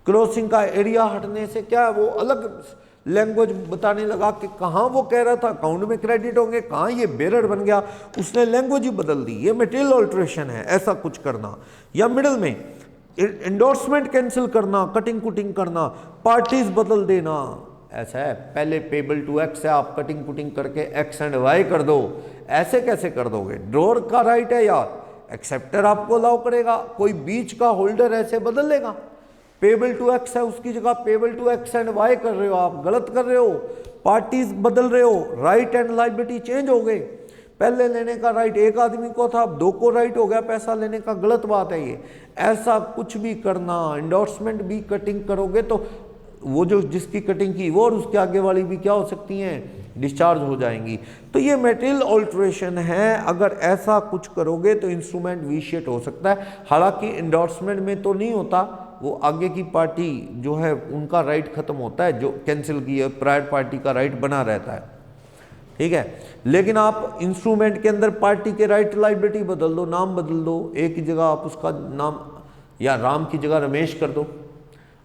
क्रॉसिंग का एरिया हटने से क्या है, वो अलग लैंग्वेज बताने लगा कि कहाँ वो कह रहा था अकाउंट में क्रेडिट होंगे, कहाँ ये बेरर बन गया, उसने लैंग्वेज ही बदल दी। ये मटेरियल ऑल्ट्रेशन है, ऐसा कुछ करना। या मिडिल में एंडोर्समेंट कैंसिल करना, कटिंग कुटिंग करना, पार्टीज बदल देना, ऐसा है। पहले पेबल टू एक्स है, आप कटिंग कुटिंग करके एक्स एंड वाई कर दो, ऐसे कैसे कर दोगे? ड्रॉअर का राइट है यार, एक्सेप्टर आपको अलाउ करेगा, कोई बीच का होल्डर ऐसे बदल लेगा। पेबल टू एक्स है, उसकी जगह payable to X and Y कर रहे हो, आप गलत कर रहे हो, पार्टीज बदल रहे हो, राइट एंड लायबिलिटी चेंज हो गए। पहले लेने का राइट एक आदमी को था, अब 2 को राइट हो गया पैसा लेने का, गलत बात है ये। ऐसा कुछ भी करना, एंडोर्समेंट भी कटिंग करोगे तो वो जो जिसकी कटिंग की वो और उसके आगे वाली भी क्या हो सकती हैं, डिस्चार्ज हो जाएंगी। तो ये मटेरियल ऑल्ट्रेशन है। अगर ऐसा कुछ करोगे तो इंस्ट्रूमेंट विशिएट हो सकता है। हालांकि इंडोर्समेंट में तो नहीं होता, वो आगे की पार्टी जो है उनका राइट खत्म होता है, जो कैंसिल की है प्रायर पार्टी का राइट बना रहता है, ठीक है। लेकिन आप इंस्ट्रूमेंट के अंदर पार्टी के राइट लाइबिलिटी बदल दो, नाम बदल दो, एक ही जगह आप उसका नाम या राम की जगह रमेश कर दो,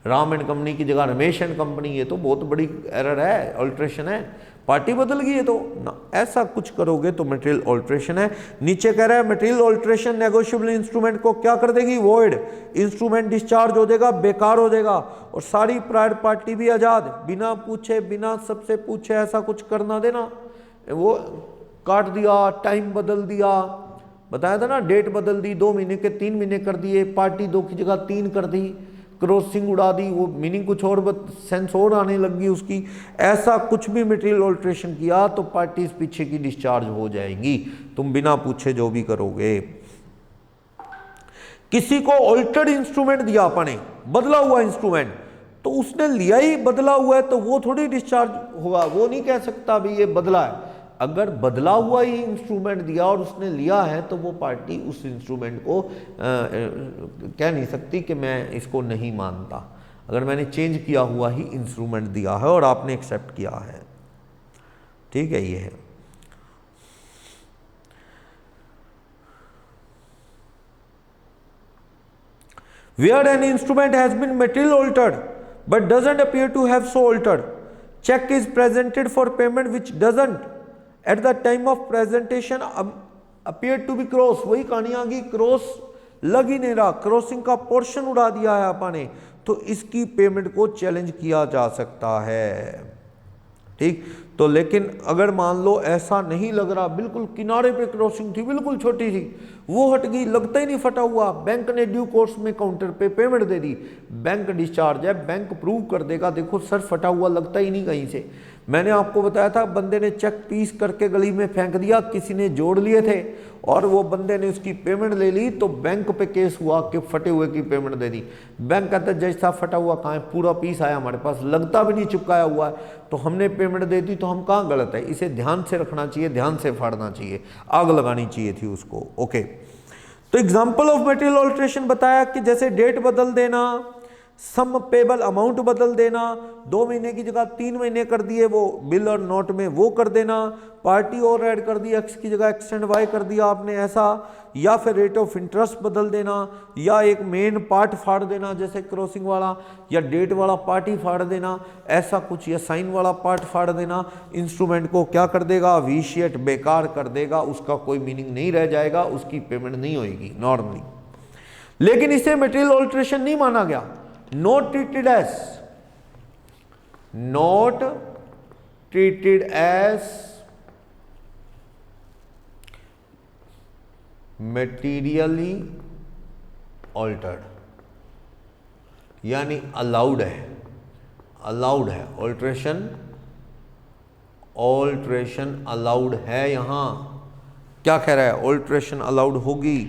राम एंड कंपनी की जगह रमेश एंड कंपनी, ये तो बहुत बड़ी एरर है, ऑल्ट्रेशन है, पार्टी बदल गई है तो ना, ऐसा कुछ करोगे तो मटेरियल ऑल्ट्रेशन है। नीचे कह रहा है मटेरियल ऑल्ट्रेशन नेगोशिएबल इंस्ट्रूमेंट को क्या कर देगी, वॉइड, इंस्ट्रूमेंट डिस्चार्ज हो जाएगा, बेकार हो जाएगा, और सारी प्रायर पार्टी भी आजाद, बिना पूछे बिना सबसे पूछे ऐसा कुछ करना देना। वो काट दिया, टाइम बदल दिया, बताया था ना, डेट बदल दी, 2 महीने के 3 महीने कर दिए, पार्टी 2 की जगह 3 कर दी, क्रॉसिंग उड़ा दी, वो मीनिंग कुछ और सेंस और आने लगी उसकी। ऐसा कुछ भी मटेरियल ऑल्ट्रेशन किया तो पार्टीज पीछे की डिस्चार्ज हो जाएंगी, तुम बिना पूछे जो भी करोगे। किसी को ऑल्टर्ड इंस्ट्रूमेंट दिया अपने, बदला हुआ इंस्ट्रूमेंट, तो उसने लिया ही बदला हुआ है तो वो थोड़ी डिस्चार्ज होगा, वो नहीं कह सकता भी ये बदला है। अगर बदला हुआ ही इंस्ट्रूमेंट दिया और उसने लिया है तो वो पार्टी उस इंस्ट्रूमेंट को कह नहीं सकती कि मैं इसको नहीं मानता, अगर मैंने चेंज किया हुआ ही इंस्ट्रूमेंट दिया है और आपने एक्सेप्ट किया है, ठीक है। ये है where an instrument has been materially altered but doesn't appear to have so altered, check is presented for payment which doesn't at the time of presentation appear to be cross। वही कहानी आ गई, cross लग ही नहीं रहा, crossing का portion उड़ा दिया है आपने, तो इसकी पेमेंट को चैलेंज किया जा सकता है, ठीक। तो लेकिन अगर मान लो ऐसा नहीं लग रहा, बिल्कुल किनारे पे क्रॉसिंग थी, बिल्कुल छोटी थी, वो हट गई, लगता ही नहीं फटा हुआ, बैंक ने ड्यू कोर्स में काउंटर पे पेमेंट दे दी, बैंक डिस्चार्ज है, बैंक प्रूव कर देगा, देखो सर फटा हुआ लगता ही नहीं कहीं से। मैंने आपको बताया था बंदे ने चेक पीस करके गली में फेंक दिया, किसी ने जोड़ लिए थे और वो बंदे ने उसकी पेमेंट ले ली, तो बैंक पे केस हुआ कि फटे हुए की पेमेंट दे दी। बैंक कहता है जज साहब फटा हुआ कहाँ है, पूरा पीस आया हमारे पास, लगता भी नहीं चिपकाया हुआ है, तो हमने पेमेंट दे दी, तो हम कहाँ गलत है, इसे ध्यान से रखना चाहिए, ध्यान से फाड़ना चाहिए, आग लगानी चाहिए थी उसको, ओके। तो एग्जाम्पल ऑफ मटेरियल ऑल्ट्रेशन बताया कि जैसे डेट बदल देना, सम पेबल अमाउंट बदल देना, 2 महीने की जगह 3 महीने कर दिए वो बिल और नोट में, वो कर देना, पार्टी और ऐड कर दी, एक्स की जगह एक्स एंड वाई कर दिया आपने ऐसा, या फिर रेट ऑफ इंटरेस्ट बदल देना, या एक मेन पार्ट फाड़ देना जैसे क्रॉसिंग वाला, या डेट वाला पार्ट ही फाड़ देना, ऐसा कुछ, या साइन वाला पार्ट फाड़ देना, इंस्ट्रूमेंट को क्या कर देगा, विशिएट, बेकार कर देगा, उसका कोई मीनिंग नहीं रह जाएगा, उसकी पेमेंट नहीं होगी नॉर्मली। लेकिन इसे मटेरियल ऑल्ट्रेशन नहीं माना गया, not treated as materially altered, यानी अलाउड है, ऑल्ट्रेशन अलाउड है। यहां क्या कह रहा है, ऑल्ट्रेशन अलाउड होगी,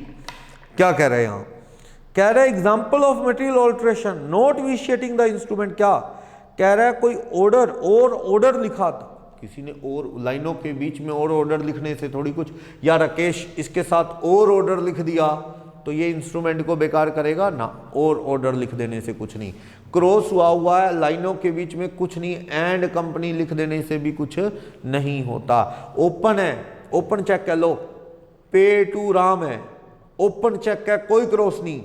क्या कह रहा है यहां, कह रहा है example of material alteration not vitiating the instrument, क्या कह रहा है, कोई ऑर्डर और ऑर्डर लिखा था किसी ने, और लाइनों के बीच में और ऑर्डर लिखने से थोड़ी कुछ, या राकेश इसके साथ और ऑर्डर लिख दिया तो ये इंस्ट्रूमेंट को बेकार करेगा ना, और ऑर्डर लिख देने से कुछ नहीं, क्रॉस हुआ है लाइनों के बीच में कुछ नहीं, एंड कंपनी लिख देने से भी कुछ नहीं होता। ओपन है, ओपन चेक कह लो, पे टू राम है, ओपन चेक है, कोई क्रॉस नहीं,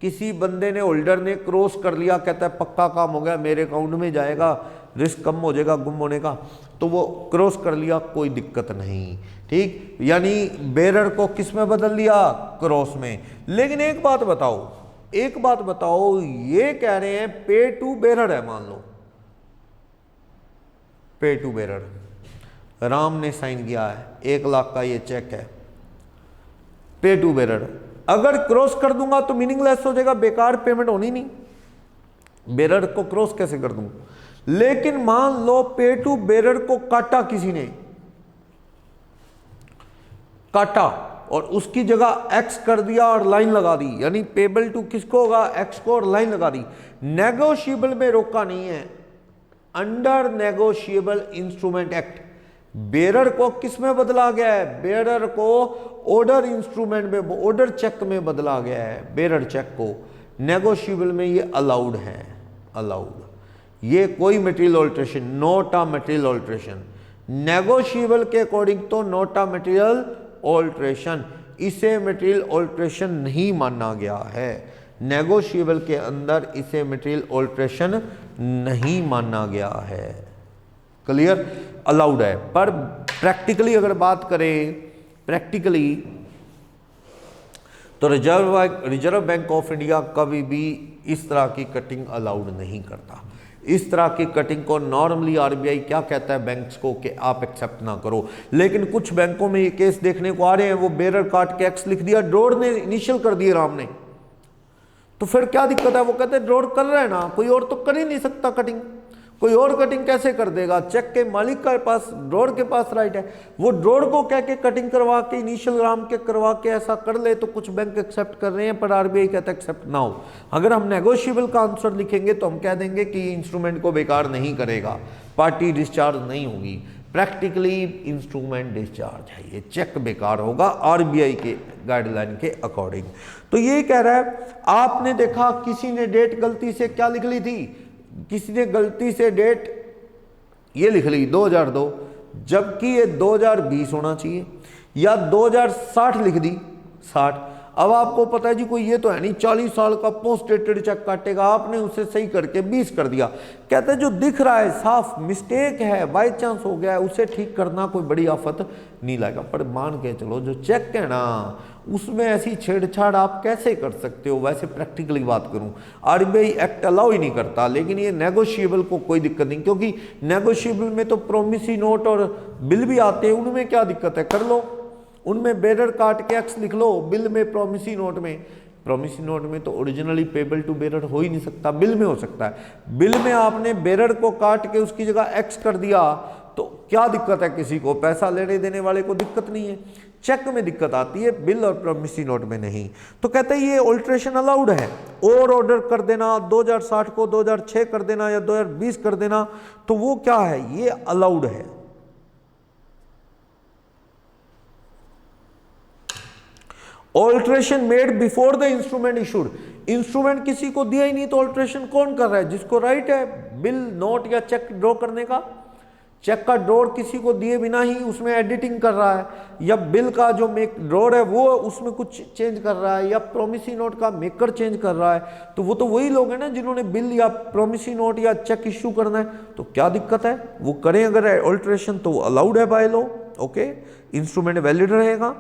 किसी बंदे ने होल्डर ने क्रॉस कर लिया, कहता है पक्का काम हो गया, मेरे अकाउंट में जाएगा, रिस्क कम हो जाएगा गुम होने का, तो वो क्रॉस कर लिया, कोई दिक्कत नहीं, ठीक। यानी बेरर को किस में बदल दिया, क्रॉस में। लेकिन एक बात बताओ, ये कह रहे हैं पे टू बेरर है, मान लो पे टू बेरर, राम ने साइन किया है, 1 लाख का ये चेक है, पे टू बेरर, अगर क्रॉस कर दूंगा तो मीनिंगलेस हो जाएगा, बेकार, पेमेंट होनी नहीं, बेरर को क्रॉस कैसे कर दूं। लेकिन मान लो पे टू बेरर को काटा, किसी ने काटा और उसकी जगह एक्स कर दिया और लाइन लगा दी, यानी पेबल टू किसको होगा, एक्स को, और लाइन लगा दी। नेगोशिएबल में रोका नहीं है, under negotiable instrument act bearer को किस में बदला गया है? बेरर को ऑर्डर इंस्ट्रूमेंट में, ऑर्डर चेक में बदला गया है। बेरर चेक को नेगोशिएबल में ये अलाउड है, अलाउड। ये कोई material alteration, not a material alteration. Negotiable के अकॉर्डिंग तो नॉट अ मटेरियल ऑल्ट्रेशन, इसे मटेरियल ऑल्ट्रेशन नहीं माना गया है। नेगोशिएबल के अंदर इसे मटेरियल ऑल्ट्रेशन नहीं माना गया है। क्लियर? अलाउड है। पर प्रैक्टिकली अगर बात करें, प्रैक्टिकली तो रिजर्व बैंक ऑफ इंडिया कभी भी इस तरह की कटिंग अलाउड नहीं करता। इस तरह की कटिंग को नॉर्मली आरबीआई क्या कहता है बैंक्स को कि आप एक्सेप्ट ना करो। लेकिन कुछ बैंकों में ये केस देखने को आ रहे हैं, वो बेरर काट के एक्स लिख दिया, ड्रॉर ने इनिशियल कर दिए राम ने, तो फिर क्या दिक्कत है? वो कहते हैं ड्रॉर कर रहे हैं ना, कोई और तो कर ही नहीं सकता कटिंग, कोई और कटिंग कैसे कर देगा? चेक के मालिक के पास, ड्रॉर के पास राइट है। वो ड्रॉर को कह के कटिंग करवा के, इनिशियल राम के करवा के ऐसा कर ले तो कुछ बैंक एक्सेप्ट कर रहे हैं, पर आरबीआई कहता है एक्सेप्ट ना हो। अगर हम नेगोशिएबल का आंसर लिखेंगे तो हम कह देंगे कि इंस्ट्रूमेंट को बेकार नहीं करेगा, पार्टी डिस्चार्ज नहीं होगी। प्रैक्टिकली इंस्ट्रूमेंट डिस्चार्ज है, ये चेक बेकार होगा आरबीआई के गाइडलाइन के अकॉर्डिंग। तो ये कह रहा है, आपने देखा किसी ने डेट गलती से क्या लिख ली थी, किसी ने गलती से डेट ये लिख ली 2002, जबकि ये 2020 होना चाहिए, या 2060 लिख दी 60। अब आपको पता है जी कोई ये तो है नहीं 40 साल का पोस्ट डेटेड चेक काटेगा, आपने उसे सही करके 20 कर दिया। कहते हैं जो दिख रहा है साफ मिस्टेक है, बाय चांस हो गया है, उसे ठीक करना कोई बड़ी आफत नहीं लाएगा। पर मान के चलो जो चेक है ना, उसमें ऐसी छेड़छाड़ आप कैसे कर सकते हो? वैसे प्रैक्टिकली बात करूं, आरबीआई एक्ट अलाउ ही नहीं करता, लेकिन ये नेगोशिएबल को कोई दिक्कत नहीं, क्योंकि नेगोशिएबल में तो प्रोमिसरी नोट और बिल भी आते हैं, उनमें क्या दिक्कत है? कर लो, उनमें बेरर काट के एक्स लिख लो, बिल में प्रोमिसरी नोट में, प्रोमिसरी नोट में तो ओरिजिनली पेबल टू बेरर हो ही नहीं सकता, बिल में हो सकता है। बिल में आपने बेरर को काट के उसकी जगह एक्स कर दिया तो क्या दिक्कत है? किसी को पैसा लेने देने वाले को दिक्कत नहीं है। चेक में दिक्कत आती है, बिल और प्रोमिसरी नोट में नहीं। तो कहते हैं ये ऑल्ट्रेशन अलाउड है, और ऑर्डर कर देना 2060 को 2006 कर देना या 2020 कर देना, तो वो क्या है? ये अलाउड है। Alteration made before the instrument issued, instrument किसी को दिया ही नहीं तो ऑल्ट्रेशन कौन कर रहा है? जिसको राइट है बिल, नोट या चेक ड्रॉ करने का। चेक का ड्रॉर किसी को दिए बिना ही उसमें एडिटिंग कर रहा है, या बिल का जो मेक ड्रॉर है वो उसमें कुछ चेंज कर रहा है, या प्रोमिसरी नोट का मेकर चेंज कर रहा है, तो वो तो वही लोग हैं ना जिन्होंने बिल या प्रोमिसरी नोट या चेक इश्यू करना है। तो क्या दिक्कत है? वो करें अगर ऑल्ट्रेशन तो अलाउड है by law. Okay, instrument valid रहेगा।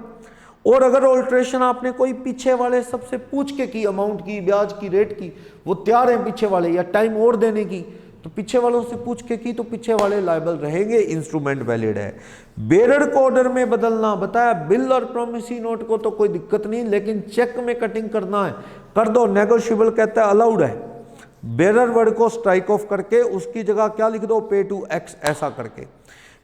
और अगर ऑल्ट्रेशन आपने कोई पीछे वाले सबसे पूछ के की, अमाउंट की, ब्याज की, रेट की, वो तैयार हैं पीछे वाले, या टाइम और देने की, तो पीछे वालों से पूछ के की तो पीछे वाले लायबल रहेंगे, इंस्ट्रूमेंट वैलिड है। बेरर को ऑर्डर में बदलना, बताया बिल और प्रोमिसरी नोट को तो कोई दिक्कत नहीं, लेकिन चेक में कटिंग करना है कर दो, नेगोशिएबल कहता है अलाउड है। बेरर वर्ड को स्ट्राइक ऑफ करके उसकी जगह क्या लिख दो? पे टू एक्स, ऐसा करके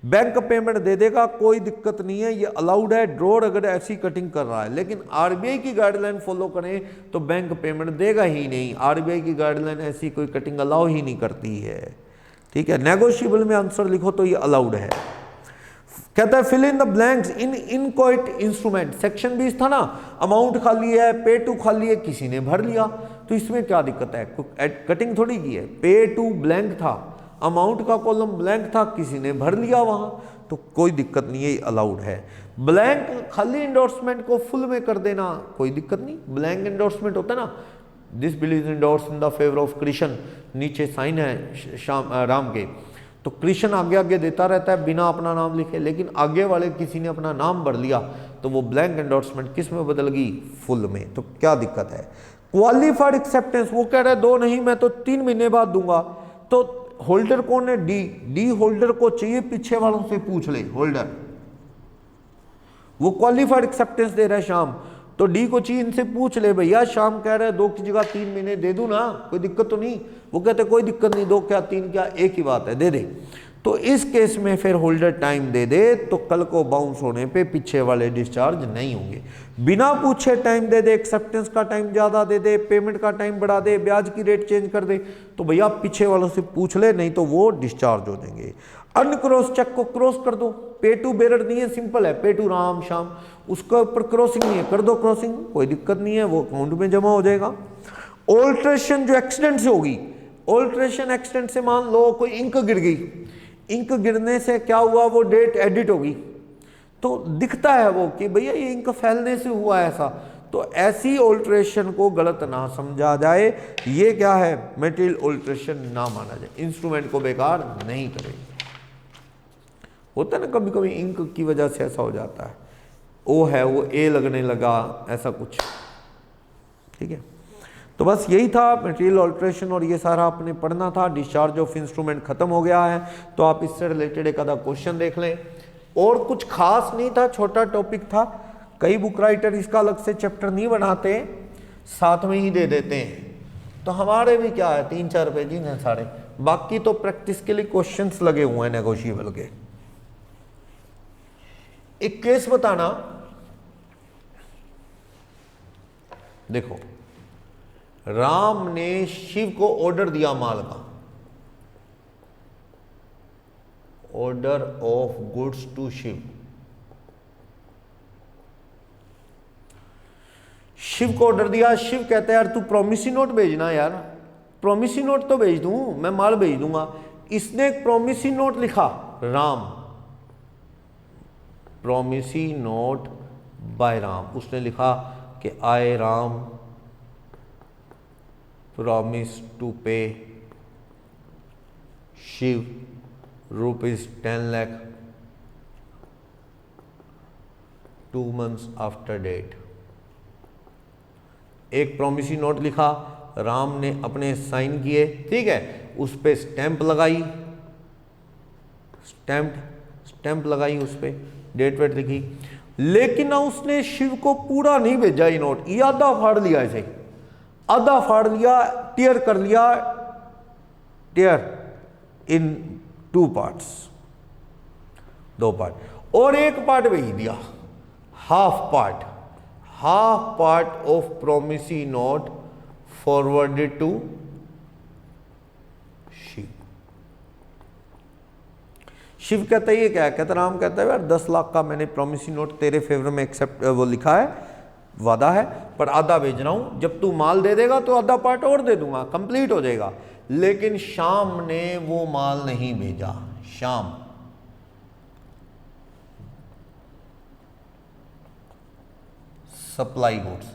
बैंक पेमेंट दे देगा, कोई दिक्कत नहीं है, ये अलाउड है। ड्रॉर अगर ऐसी कटिंग कर रहा है, लेकिन आरबीआई की गाइडलाइन फॉलो करें तो बैंक पेमेंट देगा ही नहीं। आरबीआई की गाइडलाइन ऐसी कोई कटिंग अलाउ ही नहीं करती है। ठीक है, नेगोशिएबल में आंसर लिखो तो ये अलाउड है। कहता है fill in the blanks in inchoate instrument, section 20 था ना, अमाउंट खाली है, पे टू खाली है, किसी ने भर लिया, तो इसमें क्या दिक्कत है? कटिंग थोड़ी की है, पे टू ब्लैंक था, अमाउंट का कॉलम ब्लैंक था, किसी ने भर लिया वहां, तो कोई दिक्कत नहीं है, अलाउड है। ब्लैंक खाली इंडोर्समेंट को फुल में कर देना, कोई दिक्कत नहीं। ब्लैंक इंडोर्समेंट होता है ना, this bill is endorse in the favour of Krishna, नीचे साइन है राम के, तो कृष्ण आगे आगे देता रहता है बिना अपना नाम लिखे, लेकिन आगे वाले किसी ने अपना नाम भर लिया तो वो ब्लैंक इंडोर्समेंट किस में बदल गई? फुल में, तो क्या दिक्कत है? क्वालिफाइड एक्सेप्टेंस, वो कह रहा है 2 नहीं मैं तो 3 महीने बाद दूंगा, तो होल्डर कौन है? डी होल्डर को चाहिए पीछे वालों से पूछ ले, होल्डर वो क्वालिफाइड एक्सेप्टेंस दे रहा है शाम, तो डी को चाहिए इनसे पूछ ले, भैया शाम कह रहा है 2 की जगह 3 महीने दे दूं ना, कोई दिक्कत तो नहीं? वो कहते कोई दिक्कत नहीं, 2 क्या 3 क्या एक ही बात है, दे दे। तो इस केस में फिर होल्डर टाइम दे दे तो कल को बाउंस होने पे पीछे वाले डिस्चार्ज नहीं होंगे। बिना पूछे टाइम दे दे, एक्सेप्टेंस का टाइम ज़्यादा दे दे, पेमेंट का टाइम बढ़ा दे, ब्याज की रेट चेंज कर दे, तो भैया पीछे वालों से पूछ ले, नहीं तो वो डिस्चार्ज हो जाएंगे। अनक्रॉस चेक को क्रॉस कर दो, पे टू बेरर नहीं है, सिंपल है, पे टू राम श्याम, उसका ऊपर क्रॉसिंग नहीं है, कर दो क्रॉसिंग, कोई दिक्कत नहीं है, वो अकाउंट में जमा हो जाएगा। ऑल्ट्रेशन जो एक्सीडेंट से होगी, ऑल्ट्रेशन एक्सीडेंट से मान लो कोई इंक गिर गई, इंक गिरने से क्या हुआ, वो डेट एडिट होगी, तो दिखता है वो कि भैया ये इंक फैलने से हुआ ऐसा, तो ऐसी ऑल्ट्रेशन को गलत ना समझा जाए, ये क्या है, मटेरियल ऑल्ट्रेशन ना माना जाए, इंस्ट्रूमेंट को बेकार नहीं करें। होता है ना कभी कभी इंक की वजह से ऐसा हो जाता है, ओ है वो ए लगने लगा, ऐसा कुछ, ठीक है। तो बस यही था मटेरियल ऑल्ट्रेशन, और ये सारा आपने पढ़ना था। डिस्चार्ज ऑफ इंस्ट्रूमेंट खत्म हो गया है, तो आप इससे रिलेटेड एक आधा क्वेश्चन देख लें, और कुछ खास नहीं था, छोटा टॉपिक था। कई बुक राइटर इसका अलग से चैप्टर नहीं बनाते, साथ में ही दे देते हैं, तो हमारे भी क्या है 3-4 पेज हैं सारे, बाकी तो प्रैक्टिस के लिए क्वेश्चंस लगे हुए हैं नेगोशिएबल के। एक केस बताना, देखो राम ने शिव को ऑर्डर दिया माल का, order of goods to Shiv, Shiv को ऑर्डर दिया, शिव कहता है यार तू प्रोमिसी नोट भेजना, यार प्रोमिसी नोट तो भेज दूं, मैं माल भेज दूंगा। इसने एक प्रोमिसी नोट लिखा, Ram, promissory note by Ram, उसने लिखा कि I Ram promise to pay Shiv ₹10 lakh 2 months after date। एक प्रोमिसी नोट लिखा, राम ने अपने साइन किए, ठीक है, उस पे स्टैंप लगाई, स्टैंप लगाई, उस पे डेट वेट लिखी, लेकिन ना उसने शिव को पूरा नहीं भेजा ये नोट, ये आधा फाड़ लिया, ऐसे आधा फाड़ लिया, टीयर कर लिया, टीयर इन 2 पार्ट्स, 2 पार्ट, और एक पार्ट भेज दिया, half part of promissory note forwarded to Shiv. Shiv कहता है ये क्या है, कहता राम कहता है यार 10 लाख का मैंने प्रोमिसी नोट तेरे फेवर में एक्सेप्ट वो लिखा है, वादा है, पर आधा भेज रहा हूं, जब तू माल दे देगा तो आधा पार्ट और दे दूंगा, कंप्लीट हो जाएगा। लेकिन शाम ने वो माल नहीं भेजा, शाम सप्लाई गुड्स,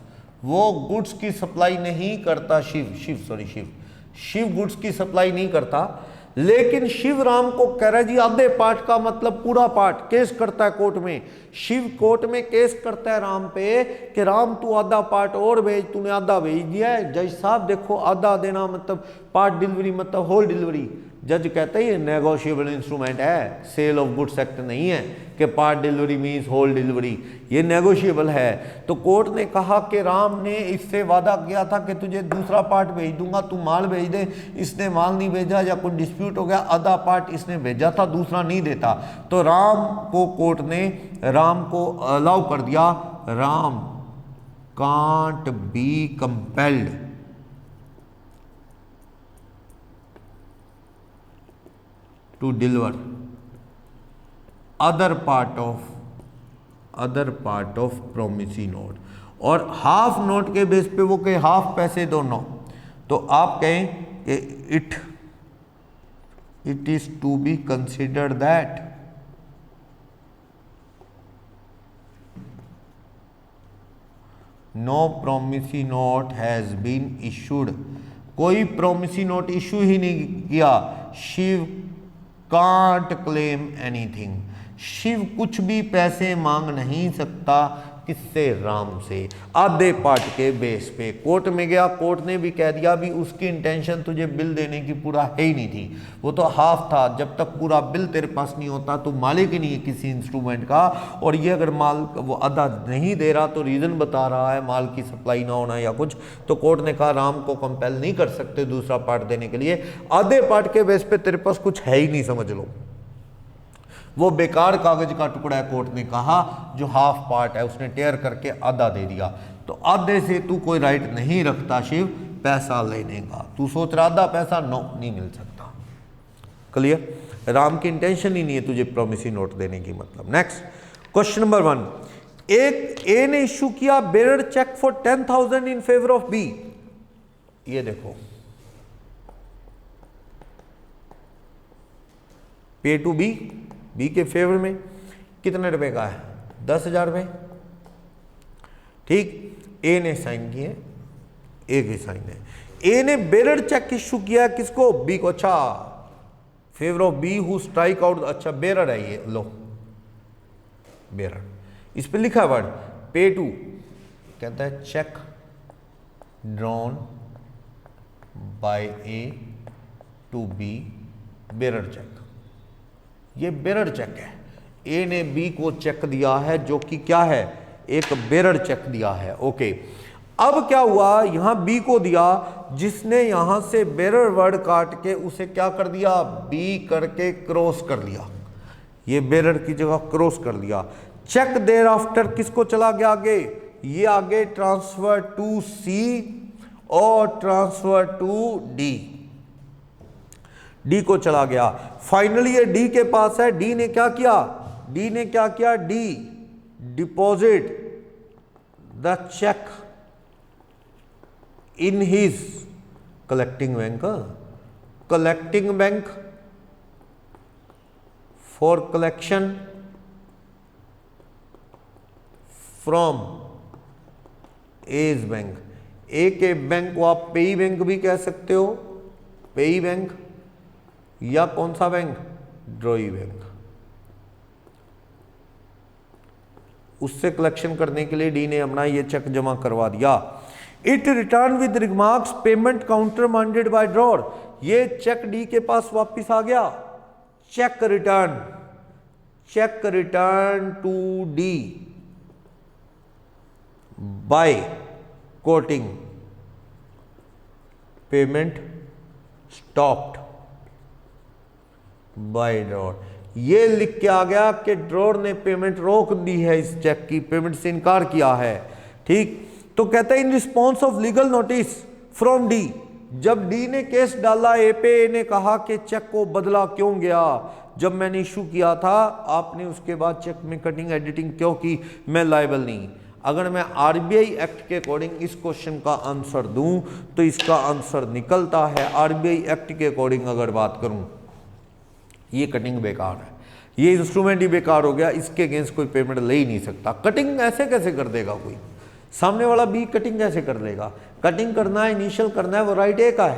वो गुड्स की सप्लाई नहीं करता, शिव गुड्स की सप्लाई नहीं करता, लेकिन शिव राम को कह रहा है जी आधे पार्ट का मतलब पूरा पार्ट, केस करता है कोर्ट में, शिव कोर्ट में केस करता है राम पे कि राम तू आधा पार्ट और भेज, तूने आधा भेज दिया है, जज साहब देखो आधा देना मतलब पार्ट डिलीवरी मतलब होल डिलीवरी। जज कहता है ये नेगोशिएबल इंस्ट्रूमेंट है, सेल ऑफ गुड्स एक्ट नहीं है कि part delivery means whole delivery, ये नेगोशिएबल है। तो कोर्ट ने कहा कि राम ने इससे वादा किया था कि तुझे दूसरा पार्ट भेज दूंगा, तू माल भेज दे, इसने माल नहीं भेजा या कोई डिस्प्यूट हो गया, आधा पार्ट इसने भेजा था, दूसरा नहीं देता, तो राम को कोर्ट ने राम को अलाउ कर दिया, Ram can't be compelled to deliver other part of promissory note, और हाफ नोट के बेस पे वो कहे हाफ पैसे दोनों, तो आप कहें कि it is to be considered that no promissory note has been issued, कोई प्रोमिसी नोट इशू ही नहीं किया, Shiv can't claim anything, Shiv कुछ भी पैसे मांग नहीं सकता, किससे, राम से, आधे पार्ट के बेस पे। कोर्ट में गया, कोर्ट ने भी कह दिया भी उसकी इंटेंशन तुझे बिल देने की पूरा है ही नहीं थी, वो तो हाफ था, जब तक पूरा बिल तेरे पास नहीं होता तो मालिक ही नहीं है किसी इंस्ट्रूमेंट का, और ये अगर माल वो आधा नहीं दे रहा तो रीज़न बता रहा है माल की सप्लाई ना होना या कुछ, तो कोर्ट ने कहा राम को कंपेल नहीं कर सकते दूसरा पार्ट देने के लिए, आधे पार्ट के बेस पे तेरे पास कुछ है ही नहीं, समझ लो, वो बेकार कागज का टुकड़ा है, कोर्ट ने कहा, जो हाफ पार्ट है उसने टेयर करके आधा दे दिया, तो आधे से तू कोई राइट नहीं रखता शिव पैसा लेने का। तू सोच रहा आधा पैसा, नो, नहीं मिल सकता। क्लियर? राम की इंटेंशन ही नहीं है तुझे प्रॉमिसरी नोट देने की। मतलब नेक्स्ट क्वेश्चन नंबर 1, एक ए ने इश्यू किया bearer cheque for 10,000 in favour of B. ये देखो पे टू बी, बी के फेवर में कितने रुपए का है? 10,000 रुपए। ठीक, ए ने साइन किए, ए के साइन है। ए ने बेरर चेक इश्यू किया किसको? बी को। अच्छा, favour of B who strike out. अच्छा, बेरर है ये, लो बेरर, इस पे लिखा वर्ड पे टू, कहता है cheque drawn by A to B, bearer cheque. ये बेरर चेक है, ए ने बी को चेक दिया है जो कि क्या है? एक बेरर चेक दिया है। ओके, अब क्या हुआ, यहां बी को दिया, जिसने यहां से बेरर वर्ड काट के उसे क्या कर दिया? बी करके क्रॉस कर लिया, ये बेरर की जगह क्रॉस कर दिया। चेक देयर आफ्टर किसको चला गया आगे? ये आगे ट्रांसफर टू सी और ट्रांसफर टू डी, डी को चला गया। फाइनली ये डी के पास है, डी ने क्या किया? डी ने क्या किया? D deposit the cheque in his collecting bank, collecting bank for collection from E's bank. A के बैंक को आप पेई बैंक भी कह सकते हो, पेई बैंक, या कौन सा बैंक? ड्रॉई बैंक। उससे कलेक्शन करने के लिए डी ने अपना ये चेक जमा करवा दिया। It return with remarks payment countermanded by drawer. ये चेक डी के पास वापस आ गया। Cheque return, cheque return to D by quoting payment stopped by drawer. ये लिख के आ गया कि ड्रॉर ने पेमेंट रोक दी है, इस चेक की पेमेंट से इनकार किया है। ठीक, तो कहते हैं in response of legal notice from D, जब डी ने केस डाला ए पे, ए ने कहा कि चेक को बदला क्यों गया? जब मैंने इशू किया था आपने उसके बाद चेक में कटिंग एडिटिंग क्यों की? मैं लायबल नहीं। अगर मैं आरबीआई एक्ट के अकॉर्डिंग इस क्वेश्चन का आंसर दूं तो इसका आंसर निकलता है, आरबीआई एक्ट के अकॉर्डिंग अगर बात करूं, ये कटिंग बेकार है, ये इंस्ट्रूमेंट ही बेकार हो गया, इसके अगेंस्ट कोई पेमेंट ले ही नहीं सकता। कटिंग ऐसे कैसे कर देगा कोई? सामने वाला बी कटिंग कैसे कर लेगा? कटिंग करना है, इनिशियल करना है, वो राइट ए का है।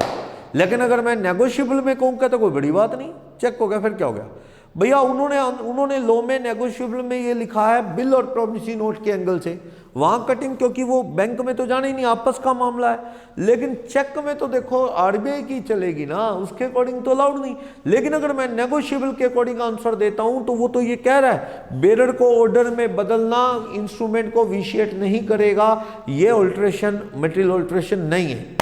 लेकिन अगर मैं नेगोशिएबल में कहूँगा तो कोई बड़ी बात नहीं, चेक हो गया, फिर क्या हो गया भैया? उन्होंने लॉ में नेगोशिएबल में ये लिखा है बिल और प्रॉमिसरी नोट के एंगल से, वहां कटिंग, क्योंकि वो बैंक में तो जाने ही नहीं, आपस का मामला है। लेकिन चेक में तो देखो आरबीआई की चलेगी ना, उसके अकॉर्डिंग तो अलाउड नहीं। लेकिन अगर मैं नेगोशिएबल के अकॉर्डिंग आंसर देता हूं तो वो तो ये कह रहा है बेरर को ऑर्डर में बदलना इंस्ट्रूमेंट को विशिएट नहीं करेगा, ये ऑल्ट्रेशन मटेरियल ऑल्ट्रेशन नहीं है।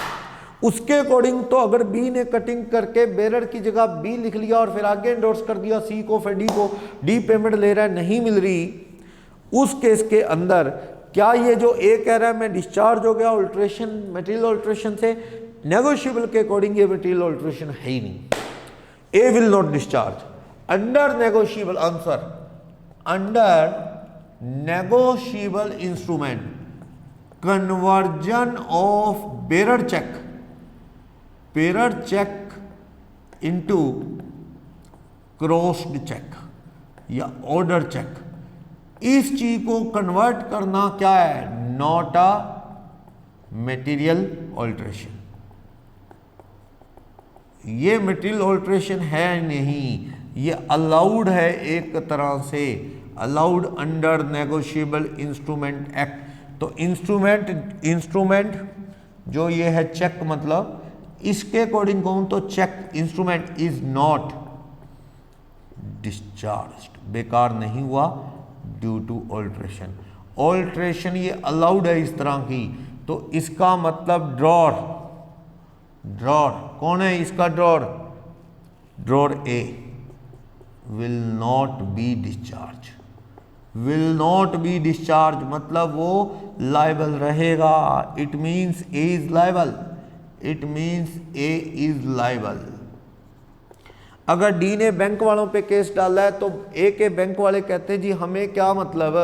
उसके अकॉर्डिंग तो अगर बी ने कटिंग करके बेरर की जगह बी लिख लिया और फिर आगे एंडोर्स कर दिया सी को, फिर डी को, डी पेमेंट ले रहा है, नहीं मिल रही, उस केस के अंदर क्या ये जो ए कह रहा है मैं डिस्चार्ज हो गया ऑल्ट्रेशन, मटेरियल ऑल्ट्रेशन से? नेगोशिएबल के अकॉर्डिंग ये मटेरियल ऑल्ट्रेशन है ही नहीं, A will not discharge under negotiable answer, under negotiable instrument conversion of bearer cheque, bearer cheque into crossed cheque या ऑर्डर चेक, इस चीज को कन्वर्ट करना क्या है? Not a material alteration. ये मटेरियल ऑल्ट्रेशन है नहीं, ये अलाउड है, एक तरह से allowed under negotiable instrument act. तो इंस्ट्रूमेंट जो ये है चेक, मतलब इसके अकॉर्डिंग कहूं तो cheque instrument is not discharged, बेकार नहीं हुआ ड्यू टू ऑल्ट्रेशन। ऑल्ट्रेशन ये अलाउड है इस तरह की, तो इसका मतलब ड्रॉर, ड्रॉर कौन है इसका? Drawer, drawer A, will not be discharge, will not be discharge मतलब वो लायबल रहेगा। It means A is liable, it means A is liable. अगर डी ने बैंक वालों पे केस डाला है तो ए के बैंक वाले कहते हैं जी हमें क्या मतलब,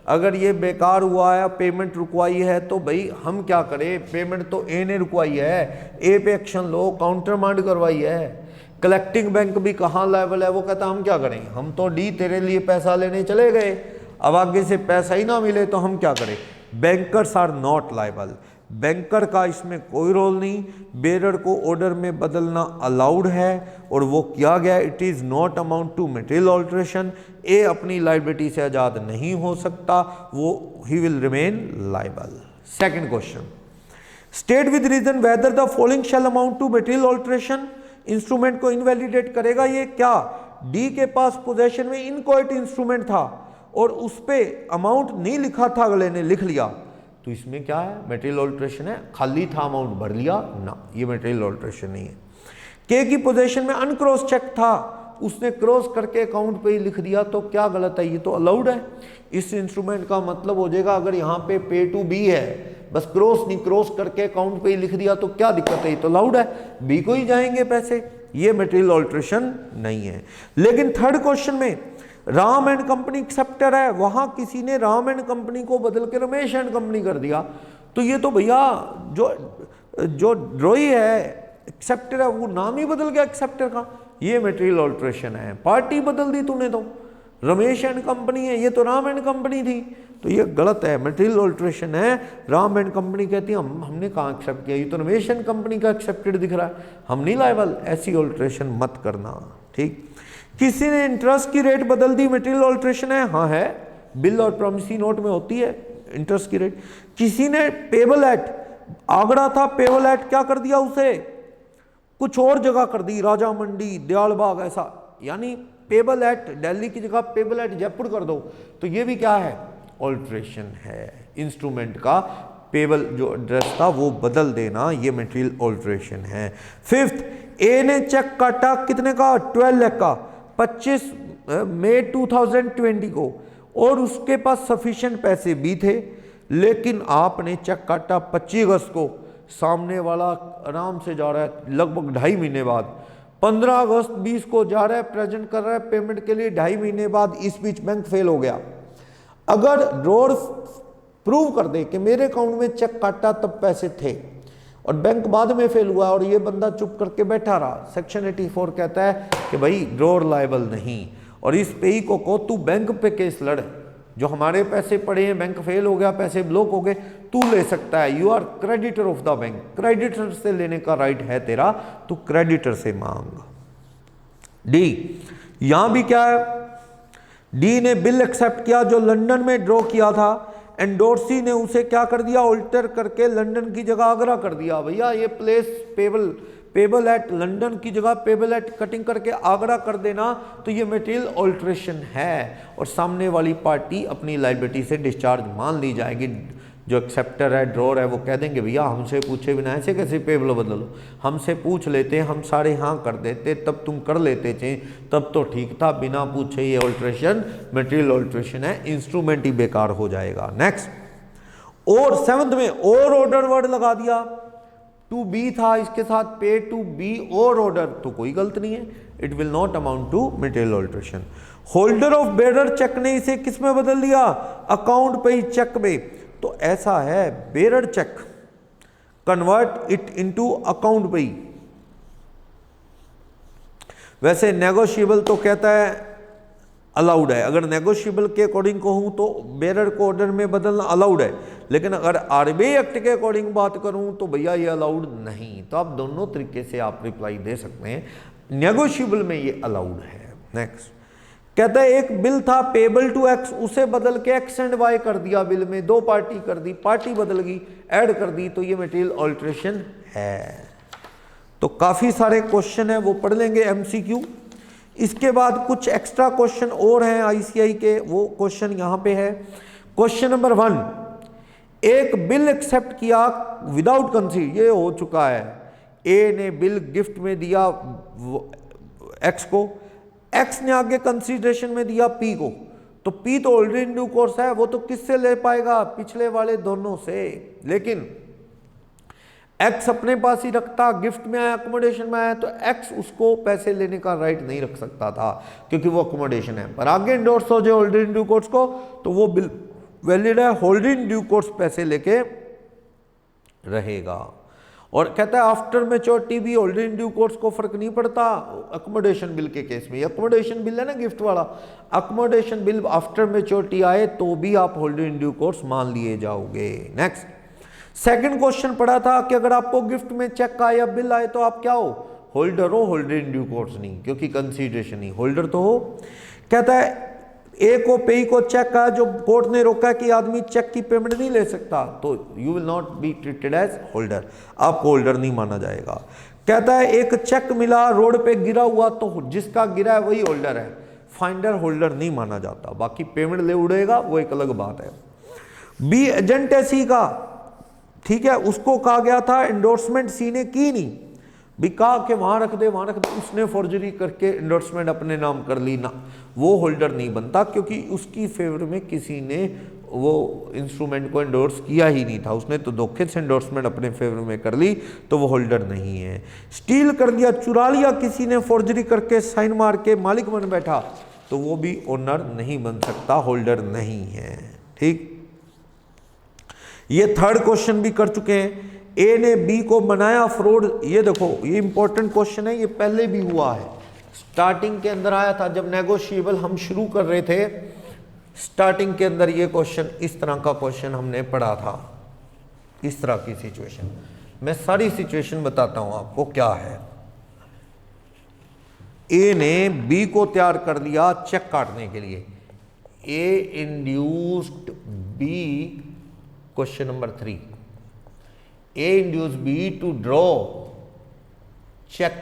अगर ये बेकार हुआ है, पेमेंट रुकवाई है तो भाई हम क्या करें, पेमेंट तो ए ने रुकवाई है, ए पे एक्शन लो, काउंटर मांड करवाई है। कलेक्टिंग बैंक भी कहाँ लायबल है, वो कहता हम क्या करें, हम तो डी तेरे लिए पैसा लेने चले गए, अब आगे से पैसा ही ना मिले तो हम क्या करें। Bankers are not liable, banker का इसमें कोई रोल नहीं। बेरर को ऑर्डर में बदलना अलाउड है और वो किया गया, it is not amount to material alteration. A अपनी लाइबिलिटी से आज़ाद नहीं हो सकता, वो ही will remain liable. Second question, state with reason whether the following shall amount to material alteration. Instrument को इनवैलिडेट करेगा ये क्या, डी के पास पोजेशन में इनकोएट इंस्ट्रूमेंट था और उस पर अमाउंट नहीं लिखा था, अगले ने लिख लिया, तो इसमें क्या है, मटेरियल ऑल्ट्रेशन है, खाली था अमाउंट भर लिया ना, ये मटेरियल ऑल्ट्रेशन नहीं है। के की पोजीशन में अनक्रॉस चेक था, उसने क्रॉस करके अकाउंट पे ही लिख दिया, तो क्या गलत है, ये तो अलाउड है। इस इंस्ट्रूमेंट का मतलब हो जाएगा अगर यहाँ पे टू बी है, बस क्रॉस नहीं, क्रॉस करके अकाउंट पे ही लिख दिया तो क्या दिक्कत है, ये तो अलाउड है, बी को ही जाएंगे पैसे, ये मटेरियल ऑल्ट्रेशन नहीं है। लेकिन थर्ड क्वेश्चन में राम एंड कंपनी एक्सेप्टर है, वहां किसी ने राम एंड कंपनी को बदल के रमेश एंड कंपनी कर दिया, तो ये तो भैया जो ड्रॉई है एक्सेप्टर है वो नाम ही बदल गया एक्सेप्टर का, ये मटेरियल ऑल्ट्रेशन है। पार्टी बदल दी तूने, तो रमेश एंड कंपनी है, ये तो राम एंड कंपनी थी, तो ये गलत है, मटेरियल ऑल्ट्रेशन है। राम एंड कंपनी कहती है हमने कहाँ एक्सेप्ट किया, ये तो रमेश एंड कंपनी का एक्सेप्टेड दिख रहा है, हम नहीं लायबल, ऐसी ऑल्ट्रेशन मत करना। ठीक, किसी ने इंटरेस्ट की रेट बदल दी, मटेरियल ऑल्ट्रेशन है, हाँ है, बिल और प्रॉमिसरी नोट में होती है इंटरेस्ट की रेट। किसी ने पेबल एट, आगरा था, पेबल एट क्या कर दिया, उसे कुछ और जगह कर दी, राजा मंडी, दयालबाग, ऐसा, यानी पेबल एट दिल्ली की जगह पेबल एट जयपुर कर दो, तो ये भी क्या है, ऑल्ट्रेशन है। इंस्ट्रूमेंट का पेबल जो एड्रेस था वो बदल देना, ये मटेरियल ऑल्ट्रेशन है। फिफ्थ, ए ने चेक काटा कितने का, 12 लाख का, 25 मई 2020 को, और उसके पास सफिशिएंट पैसे भी थे, लेकिन आपने चेक काटा 25 अगस्त को, सामने वाला आराम से जा रहा है लगभग 2.5 महीने बाद, 15 अगस्त 20 को जा रहा है, प्रेजेंट कर रहा है पेमेंट के लिए, 2.5 महीने बाद इस बीच बैंक फेल हो गया। अगर ड्रॉर प्रूव कर दे कि मेरे अकाउंट में चेक काटा तब पैसे थे और बैंक बाद में फेल हुआ और ये बंदा चुप करके बैठा रहा, सेक्शन 84 कहता है कि भाई ड्रॉर लायबल नहीं, और इस पेई को तू बैंक पे केस लड़, जो हमारे पैसे पड़े हैं, बैंक फेल हो गया, पैसे ब्लॉक हो गए, तू ले सकता है, you are creditor of the bank, creditor से लेने का राइट है तेरा, तू क्रेडिटर से मांग। डी, यहां भी क्या है, डी ने बिल एक्सेप्ट किया जो लंदन में ड्रॉ किया था, एंडोर्सी ने उसे क्या कर दिया, ऑल्टर करके लंदन की जगह आगरा कर दिया। भैया ये प्लेस पेबल एट लंदन की जगह पेबल एट कटिंग करके आगरा कर देना, तो ये मटेरियल ऑल्ट्रेशन है और सामने वाली पार्टी अपनी लायबिलिटी से डिस्चार्ज मान ली जाएगी। जो एक्सेप्टर है, ड्रॉर है, वो कह देंगे भैया हमसे पूछे बिना ऐसे कैसे पेबल बदलो, हमसे पूछ लेते, हम सारे हाँ कर देते, तब तुम कर लेते थे, तब तो ठीक था, बिना पूछे ये ऑल्ट्रेशन मटेरियल ऑल्ट्रेशन है, इंस्ट्रूमेंट ही बेकार हो जाएगा। नेक्स्ट, और 7th में और ऑर्डर वर्ड लगा दिया, टू बी था, इसके साथ पे टू बी और ऑर्डर, तो कोई गलत नहीं है, it will not amount to material alteration. Holder of bearer cheque ने इसे किस में बदल दिया, अकाउंट पे ही चेक में, तो ऐसा है bearer check convert it into account पे ही। वैसे नेगोशिएबल तो कहता है अलाउड है, अगर नेगोशिएबल के अकॉर्डिंग कहूं तो बेरर को ऑर्डर में बदलना अलाउड है, लेकिन अगर आरबीआई एक्ट के अकॉर्डिंग बात करूं तो भैया ये अलाउड नहीं। तो आप दोनों तरीके से आप रिप्लाई दे सकते हैं, नेगोशिएबल में ये अलाउड है। नेक्स्ट कहता है एक बिल था पेबल टू एक्स, उसे बदल के एक्स एंड वाई कर दिया, बिल में 2 पार्टी कर दी, पार्टी बदल गई, ऐड कर दी, तो ये मटेरियल ऑल्ट्रेशन है। तो काफी सारे क्वेश्चन है वो पढ़ लेंगे एमसीक्यू। इसके बाद कुछ एक्स्ट्रा क्वेश्चन और हैं आईसीआई के, वो क्वेश्चन यहां पे है। क्वेश्चन नंबर 1, एक बिल एक्सेप्ट किया विदाउट कंसीड, ये हो चुका है, ए ने बिल गिफ्ट में दिया एक्स को, एक्स ने आगे कंसीडरेशन में दिया पी को, तो पी तो ऑलरेडी इन ड्यू कोर्स है, वो तो किससे ले पाएगा, पिछले वाले दोनों से। लेकिन एक्स अपने पास ही रखता, गिफ्ट में आया, अकोमोडेशन में आया, तो एक्स उसको पैसे लेने का राइट नहीं रख सकता था क्योंकि वो अकोमोडेशन है। पर आगे इंडोर्स हो जाए होल्डर इन ड्यू कोर्स को तो वो बिल वैलिड है, होल्डर इन ड्यू कोर्स पैसे लेके रहेगा। और कहता है आफ्टर मैच्योरिटी भी होल्डर इन ड्यू कोर्स को फर्क नहीं पड़ता अकोमोडेशन बिल के केस में। अकोमोडेशन बिल है ना गिफ्ट वाला, अकोमोडेशन बिल आफ्टर मैच्योरिटी आए तो भी आप होल्डर इन ड्यू कोर्स मान लिए जाओगे। नेक्स्ट सेकंड क्वेश्चन पढ़ा था कि अगर आपको गिफ्ट में चेक आए या बिल आए तो आप क्या हो, होल्डर हो, होल्डर इन ड्यू कोर्स नहीं, क्योंकि कंसीडरेशन नहीं, होल्डर तो हो। कहता है ए को पे को चेक आया, जो कोर्ट ने रोका कि आदमी चेक की पेमेंट नहीं ले सकता, तो you will not be treated as holder, आपको होल्डर नहीं माना जाएगा। कहता है एक चेक मिला रोड पे गिरा हुआ, तो जिसका गिरा है वही होल्डर है, फाइंडर होल्डर नहीं माना जाता, बाकी पेमेंट ले उड़ेगा वो एक अलग बात है। बी एजेंट है सी का, ठीक है, उसको कहा गया था एंडोर्समेंट सी ने की नहीं, भी कहा कि वहां रख दे वहां रख दे, उसने फॉर्जरी करके एंडोर्समेंट अपने नाम कर ली ना, वो होल्डर नहीं बनता क्योंकि उसकी फेवर में किसी ने वो इंस्ट्रूमेंट को एंडोर्स किया ही नहीं था, उसने तो धोखे से एंडोर्समेंट अपने फेवर में कर ली, तो वो होल्डर नहीं है। स्टील कर लिया, चुरा लिया किसी ने, फॉर्जरी करके साइन मार के मालिक बन बैठा, तो वो भी ओनर नहीं बन सकता, होल्डर नहीं है। ठीक, ये थर्ड क्वेश्चन भी कर चुके हैं। ए ने बी को बनाया फ्रॉड, ये देखो ये इंपॉर्टेंट क्वेश्चन है, ये पहले भी हुआ है, स्टार्टिंग के अंदर आया था जब नेगोशिएबल हम शुरू कर रहे थे, स्टार्टिंग के अंदर ये क्वेश्चन, इस तरह का क्वेश्चन हमने पढ़ा था, इस तरह की सिचुएशन। मैं सारी सिचुएशन बताता हूं आपको क्या है। ए ने बी को तैयार कर लिया चेक काटने के लिए, A induced B, question number 3, A induced B to draw check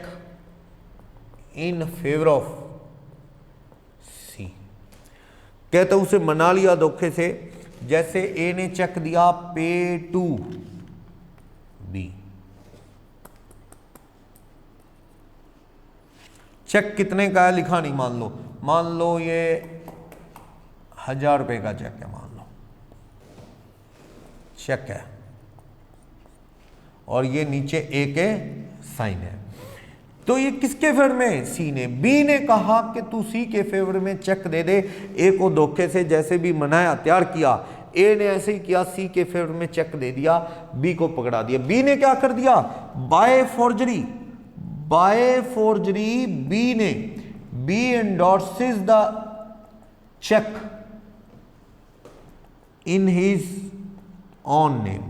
in favor of C। कहते उसे मना लिया धोखे से, जैसे A ने चेक दिया पे टू B, चेक कितने का है लिखा नहीं, मान लो ये 1000 रुपए का चेक है, मान लो चेक है, और ये नीचे ए के साइन है, तो ये किसके फेवर में, सी ने। बी ने कहा कि तू सी के फेवर में चेक दे दे, ए को धोखे से जैसे भी मनाया, तैयार किया, ए ने ऐसे ही किया, सी के फेवर में चेक दे दिया, बी को पकड़ा दिया। बी ने क्या कर दिया, by forgery B endorses the cheque in his own name,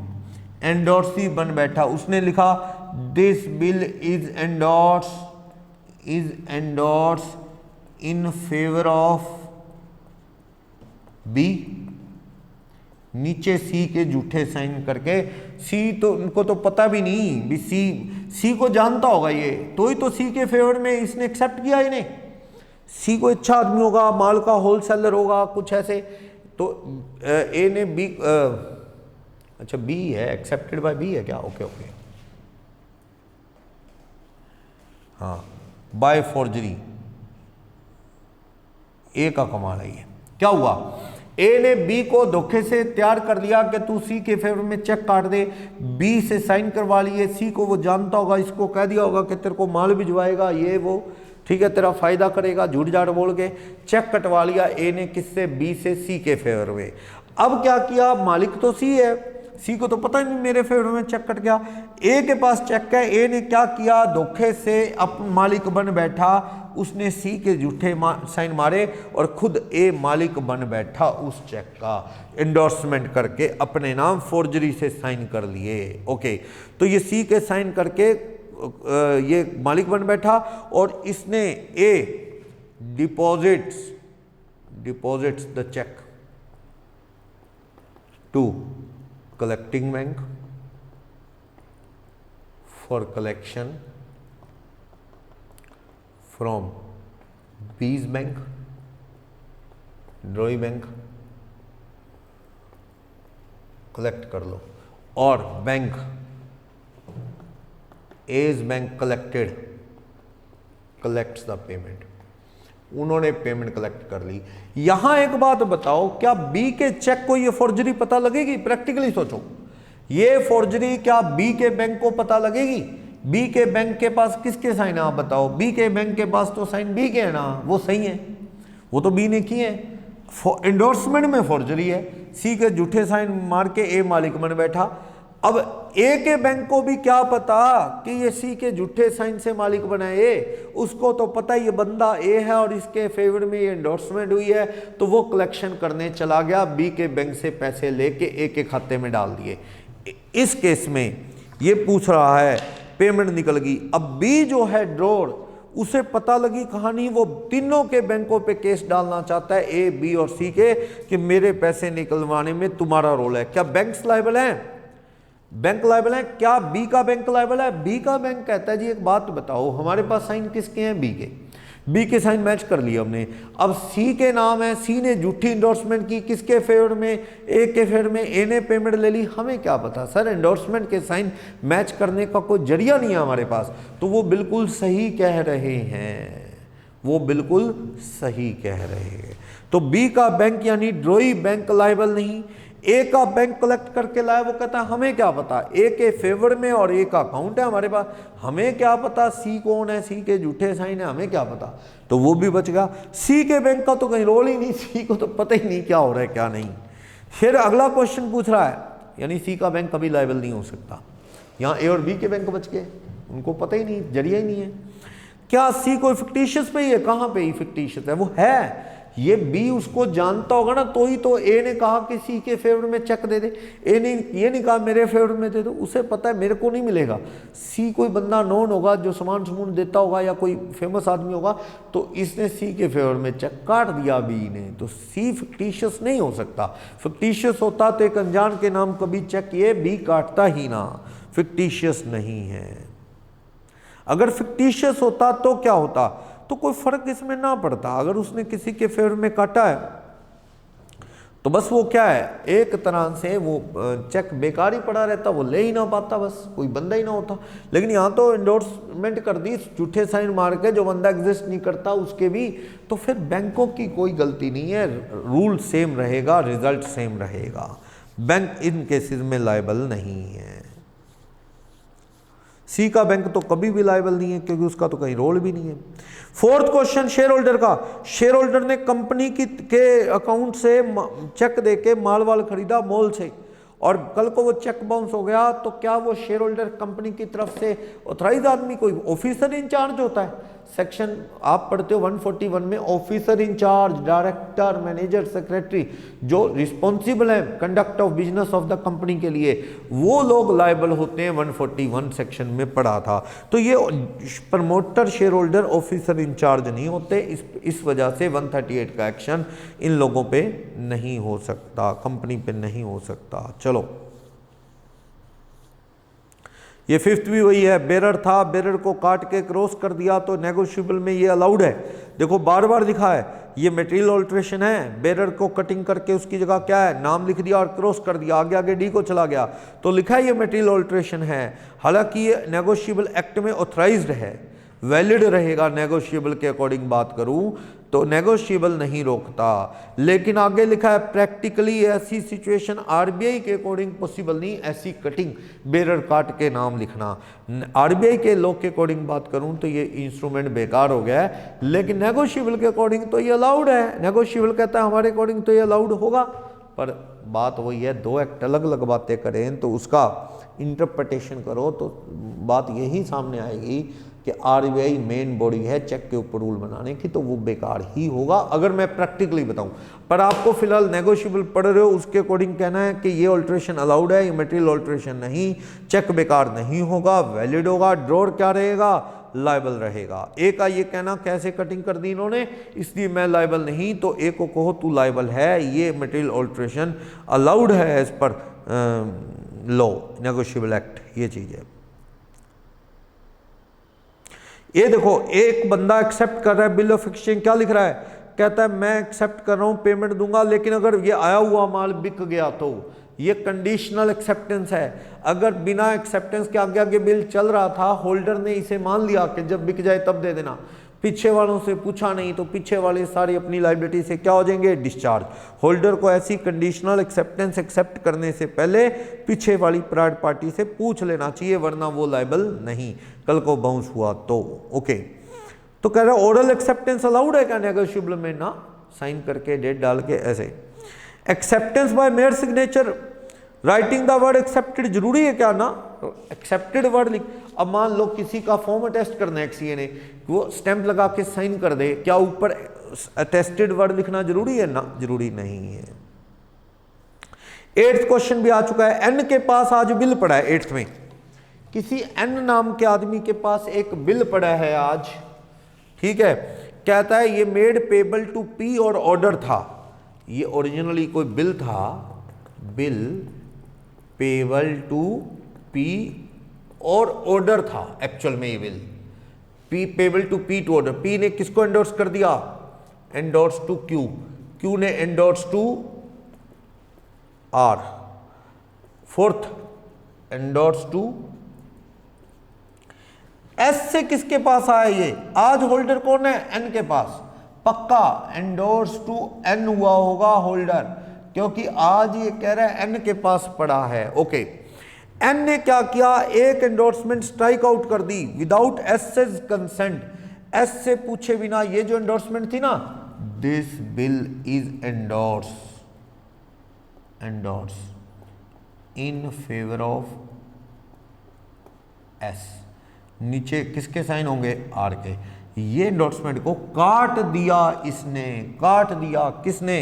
endorsee बन बैठा, उसने लिखा this bill is endorse in favour of B, नीचे सी के झूठे साइन करके, सी तो उनको तो पता भी नहीं, भी सी को जानता होगा ये, तो ही तो सी के फेवर में इसने एक्सेप्ट किया ही नहीं। सी को अच्छा आदमी होगा, माल का होलसेलर होगा, कुछ ऐसे, तो ए ने बी, अच्छा बी है, एक्सेप्टेड बाय बी है क्या, ओके, हाँ, बाय फॉर्जरी, ए का कमाल है ये। क्या हुआ, ए ने बी को धोखे से तैयार कर लिया कि तू सी के फेवर में चेक काट दे, बी से साइन करवा लिए, सी को वो जानता होगा, इसको कह दिया होगा कि तेरे को माल भिजवाएगा ये वो, ठीक है, तेरा फायदा करेगा, झूठ झाड़ बोल के चेक कटवा लिया ए ने, किससे, बी से सी के फेवर में। अब क्या किया, मालिक तो सी है, सी को तो पता ही नहीं मेरे फेवर में चेक कट गया, ए के पास चेक है, ए ने क्या किया, धोखे से अपन मालिक बन बैठा, उसने सी के झूठे साइन मारे और खुद ए मालिक बन बैठा उस चेक का, एंडोर्समेंट करके अपने नाम फॉर्जरी से साइन कर लिए। ओके, तो ये सी के साइन करके ये मालिक बन बैठा, और इसने A deposits the cheque to collecting bank for collection from B's bank, drawee bank collect कर लो, और bank E's bank collects the payment, उन्होंने पेमेंट कलेक्ट कर ली। यहां एक बात बताओ, क्या बी के चेक को ये फॉर्जरी पता लगेगी? प्रैक्टिकली सोचो, ये फॉर्जरी क्या बी के बैंक को पता लगेगी? बी के बैंक के पास किसके साइन है आप बताओ? बी के बैंक के पास तो साइन बी के है ना, वो सही है, वो तो बी ने किए हैं। एंडोर्समेंट में फॉर्जरी है, सी के झूठे साइन मार के ए मालिक बन बैठा। अब ए के बैंक को भी क्या पता कि ये सी के झूठे साइन से मालिक बना ए, उसको तो पता ये बंदा ए है और इसके फेवर में ये एंडोर्समेंट हुई है, तो वो कलेक्शन करने चला गया, बी के बैंक से पैसे लेके ए के खाते में डाल दिए। इस केस में ये पूछ रहा है पेमेंट निकल गई। अब बी जो है ड्रोर, उसे पता लगी कहानी, वो तीनों के बैंकों पे केस डालना चाहता है, ए बी और सी के, कि मेरे पैसे निकलवाने में तुम्हारा रोल है। क्या बैंक्स लायबल हैं? बैंक लायबल है। क्या बी का बैंक लायबल है? बी का बैंक कहता है जी एक बात बताओ, हमारे पास साइन किसके हैं? बी के। बी के साइन मैच कर लिया हमने। अब सी के नाम है, सी ने झूठी इंडोर्समेंट की, किसके फेवर में? ए के फेवर में। ए ने पेमेंट ले ली, हमें क्या पता सर, इंडोर्समेंट के साइन मैच करने का कोई जरिया नहीं है हमारे पास। तो वो बिल्कुल सही कह रहे हैं, वो बिल्कुल सही कह रहे हैं। तो बी का बैंक यानी ड्रोई बैंक लायबल नहीं। ए का बैंक कलेक्ट करके लाया, वो कहता है हमें क्या पता, ए के फेवर में और ए का अकाउंट है हमारे पास, हमें क्या पता सी कौन है, सी के झूठे साइन है, हमें क्या पता। तो वो भी बच गया। सी के बैंक का तो कहीं रोल ही नहीं, सी को तो पता ही नहीं क्या हो रहा है क्या नहीं। फिर अगला क्वेश्चन पूछ रहा है, यानी सी का बैंक कभी लायबल नहीं हो सकता। यहाँ ए और बी के बैंक बच गए, उनको पता ही नहीं, जरिया ही नहीं है। क्या सी कोई फिक्टिशियस पे ही है? कहाँ पे ही फिक्टिशियस है? वो है, ये बी उसको जानता होगा ना, तो ही तो ए ने कहा कि सी के फेवर में चेक दे दे। ए ने ये नहीं कहा मेरे फेवर में दे दो, उसे पता है मेरे को नहीं मिलेगा। सी कोई बंदा नोन होगा जो सामान समून देता होगा या कोई फेमस आदमी होगा, तो इसने सी के फेवर में चेक काट दिया बी ने, तो सी फिक्टिशियस नहीं हो सकता। फिक्टिशियस होता तो एक अनजान के नाम कभी चेक ये बी काटता ही ना, फिक्टिशियस नहीं है। अगर फिक्टिशियस होता तो क्या होता? तो कोई फर्क इसमें ना पड़ता। अगर उसने किसी के फेवर में काटा है तो बस वो क्या है, एक तरह से वो चेक बेकार ही पड़ा रहता, वो ले ही ना पाता, बस कोई बंदा ही ना होता। लेकिन यहाँ तो एंडोर्समेंट कर दी झूठे साइन मार के, जो बंदा एग्जिस्ट नहीं करता उसके भी, तो फिर बैंकों की कोई गलती नहीं है, रूल सेम रहेगा, रिजल्ट सेम रहेगा। बैंक इन केसेस में लायबल नहीं है। सी का बैंक तो कभी भी लायबल नहीं है, क्योंकि उसका तो कहीं रोल भी नहीं है। फोर्थ क्वेश्चन शेयर होल्डर का। शेयर होल्डर ने कंपनी के अकाउंट से चेक देके माल वाल खरीदा मॉल से, और कल को वो चेक बाउंस हो गया, तो क्या वो शेयर होल्डर कंपनी की तरफ से ऑथराइज आदमी कोई ऑफिसर इंचार्ज होता है? सेक्शन आप पढ़ते हो 141 में, officer in charge, director, manager, secretary, जो रिस्पॉन्सिबल है conduct of business of the company के लिए, वो लोग लायबल होते हैं। 141 सेक्शन में पढ़ा था। तो ये promoter share holder officer in charge नहीं होते, इस वजह से 138 का एक्शन इन लोगों पे नहीं हो सकता, कंपनी पे नहीं हो सकता। चलो, ये फिफ्थ भी वही है, बेरर था, बेरर को काट के क्रॉस कर दिया तो नेगोशिएबल में ये अलाउड है। देखो बार बार लिखा है, ये मटेरियल ऑल्ट्रेशन है, बेरर को कटिंग करके उसकी जगह क्या है, नाम लिख दिया और क्रॉस कर दिया, आगे आगे डी को चला गया, तो लिखा है ये मटेरियल ऑल्ट्रेशन है। हालांकि ये नेगोशिएबल एक्ट में ऑथराइज्ड है, वैलिड रहेगा। नेगोशिएबल के अकॉर्डिंग बात करूं तो नेगोशिएबल नहीं रोकता, लेकिन आगे लिखा है प्रैक्टिकली ऐसी सिचुएशन आरबीआई के अकॉर्डिंग पॉसिबल नहीं, ऐसी कटिंग बेरर काट के नाम लिखना। आरबीआई के लॉ के अकॉर्डिंग बात करूं तो ये इंस्ट्रूमेंट बेकार हो गया है, लेकिन नेगोशिएबल के अकॉर्डिंग तो ये अलाउड है। नेगोशिएबल कहता है हमारे अकॉर्डिंग तो ये अलाउड होगा, पर बात वही है, दो एक्ट अलग अलग बातें करें तो उसका इंटरप्रिटेशन करो तो बात यही सामने आएगी कि आरबीआई मेन बॉडी है चेक के ऊपर रूल बनाने की, तो वो बेकार ही होगा अगर मैं प्रैक्टिकली बताऊं। पर आपको फिलहाल नेगोशिएबल पढ़ रहे हो, उसके अकॉर्डिंग कहना है कि ये ऑल्ट्रेशन अलाउड है, ये मटेरियल ऑल्ट्रेशन नहीं, चेक बेकार नहीं होगा, वैलिड होगा, ड्रॉर क्या रहेगा, लायबल रहेगा। ए का ये कहना कैसे कटिंग कर दी इन्होंने, इसलिए मैं लायबल नहीं, तो ए को कहो तू लायबल है, ये मटेरियल ऑल्ट्रेशन अलाउड है as per law, negotiable act, ये चीज है। ये देखो एक बंदा एक्सेप्ट कर रहा है बिल ऑफ एक्सचेंज, क्या लिख रहा है, कहता है मैं एक्सेप्ट कर रहा हूं, पेमेंट दूंगा, लेकिन अगर ये आया हुआ माल बिक गया तो ये कंडीशनल एक्सेप्टेंस है। अगर बिना एक्सेप्टेंस के आगे आगे बिल चल रहा था, होल्डर ने इसे मान लिया कि जब बिक जाए तब दे देना, पीछे वालों से पूछा नहीं तो पीछे वाले सारी अपनी लायबिलिटी से क्या हो जाएंगे, डिस्चार्ज। होल्डर को ऐसी कंडीशनल एक्सेप्टेंस एक्सेप्ट करने से पहले पीछे वाली प्राइवेट पार्टी से पूछ लेना चाहिए, वरना वो लायबल नहीं, कल को बाउंस हुआ तो। ओके, तो कह रहा है ओरल एक्सेप्टेंस अलाउड है क्या नेगोशिएबल में, ना, साइन करके डेट डाल के ऐसे। Acceptance bye mayor signature, writing the word accepted जरूरी है क्या, ना, एक्सेप्टेड वर्ड लिख। अब मान लो किसी का फॉर्म अटेस्ट करना है एक्सीए ने, वो स्टैंप लगा के साइन कर दे, क्या ऊपर अटेस्टेड वर्ड लिखना जरूरी है, ना, जरूरी नहीं है। 8th क्वेश्चन भी आ चुका है। एन के पास आज बिल पड़ा है 8th में, किसी एन नाम के आदमी के पास एक बिल पड़ा है आज, ठीक है। कहता है ये made payable to P or order था, ये ओरिजिनली कोई बिल था, bill payable to P or order था, एक्चुअल में ये bill P payable to P to order. P ने किसको एंडोर्स कर दिया, एंडोर्स टू क्यू, क्यू ने endorse to R, 4th endorse to S से किसके पास आया ये, आज होल्डर कौन है, एन के पास, पक्का एंडोर्स टू एन हुआ होगा होल्डर, क्योंकि आज ये कह रहा है एन के पास पड़ा है। ओके, एन ने क्या किया, एक एंडोर्समेंट स्ट्राइक आउट कर दी विदाउट एस's कंसेंट, एस से पूछे बिना। ये जो एंडोर्समेंट थी ना, this bill is endorse in favour of S, नीचे किसके साइन होंगे, आर के। ये एंडोर्समेंट को काट दिया इसने, काट दिया किसने,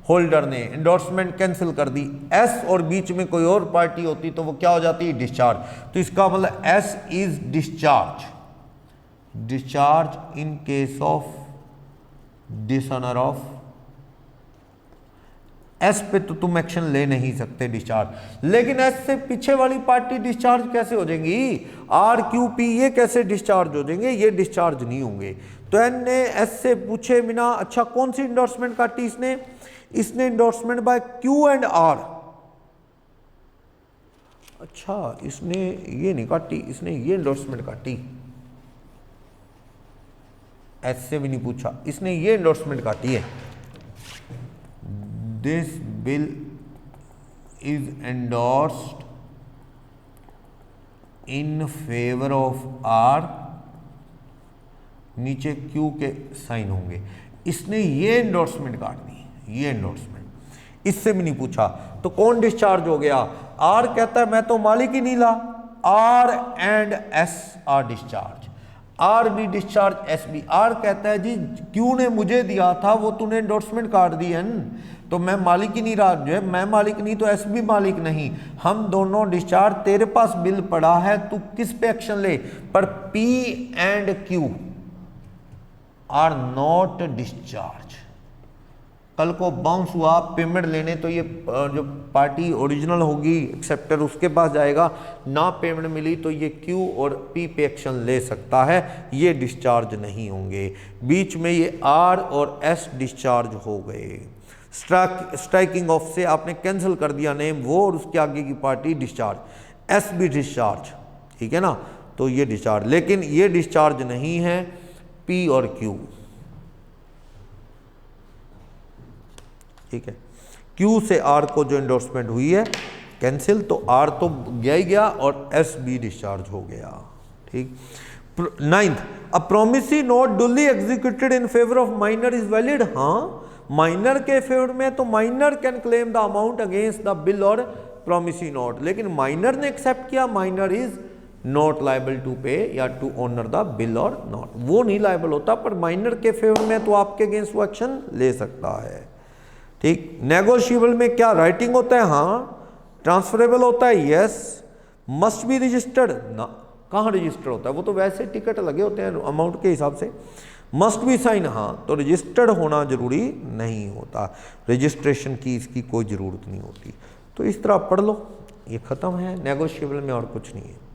होल्डर ने, एंडोर्समेंट कैंसिल कर दी। एस और बीच में कोई और पार्टी होती तो वो क्या हो जाती, डिस्चार्ज। तो इसका मतलब S is discharge, discharge in case of dishonour of S पे तो तुम एक्शन ले नहीं सकते डिस्चार्ज, लेकिन एस से पीछे वाली पार्टी डिस्चार्ज कैसे हो जाएंगी, आर क्यू पी, ये कैसे डिस्चार्ज हो जाएंगे, ये डिस्चार्ज नहीं होंगे। तो एन ने एस से पूछे बिना, अच्छा कौन सी इंडोर्समेंट काटी इसने, इसने endorsement by Q and R, अच्छा इसने ये नहीं काटी, इसने ये इंडोर्समेंट काटी, एस से भी नहीं पूछा, इसने ये इंडोर्समेंट काटी है, this bill is endorsed in favour of R, नीचे क्यू के साइन होंगे, इसने ये एंडोर्समेंट काट दी, ये एंडोर्समेंट, इससे भी नहीं पूछा, तो कौन डिस्चार्ज हो गया, आर कहता है मैं तो मालिक ही नहीं ला, R and S R discharge, R भी डिस्चार्ज, एस भी। आर कहता है जी क्यू ने मुझे दिया था, वो तूने एंडोर्समेंट काट दी है न, तो मैं मालिक ही नहीं रहा, जो है मैं मालिक नहीं तो एस भी मालिक नहीं, हम दोनों डिस्चार्ज, तेरे पास बिल पड़ा है, तू किस पे एक्शन ले, पर P and Q R not discharge. कल को बाउंस हुआ पेमेंट लेने तो ये जो पार्टी ओरिजिनल होगी एक्सेप्टर उसके पास जाएगा, ना पेमेंट मिली तो ये क्यू और पी पे एक्शन ले सकता है, ये डिस्चार्ज नहीं होंगे। बीच में ये आर और एस डिस्चार्ज हो गए, स्ट्राइकिंग ऑफ से आपने कैंसिल कर दिया नेम, वो और उसके आगे की पार्टी डिस्चार्ज, एस भी डिस्चार्ज, ठीक है ना, तो ये डिस्चार्ज, लेकिन ये डिस्चार्ज नहीं है पी और क्यू, ठीक है। क्यू से आर को जो एंडोर्समेंट हुई है कैंसिल, तो आर तो गया ही गया और एस भी डिस्चार्ज हो गया, ठीक। 9th, a promissory note duly executed in favour of minor is valid, हाँ माइनर के फेवर में तो minor can claim the amount against the bill और प्रोमिसरी नोट, लेकिन माइनर ने एक्सेप्ट किया, minor is not liable to pay या to honour the bill और नॉट, वो नहीं लाइबल होता, पर माइनर के फेवर में तो आपके अगेंस्ट वो एक्शन ले सकता है, ठीक। नेगोशिएबल में क्या राइटिंग होता है, हाँ, ट्रांसफरेबल होता है, यस, मस्ट बी रजिस्टर्ड, ना, कहाँ रजिस्टर होता है, वो तो वैसे टिकट लगे होते हैं अमाउंट के हिसाब से, मस्ट बी साइन, हाँ, तो रजिस्टर्ड होना जरूरी नहीं होता, रजिस्ट्रेशन की इसकी कोई ज़रूरत नहीं होती। तो इस तरह पढ़ लो, ये ख़त्म है नेगोशिएबल में, और कुछ नहीं है।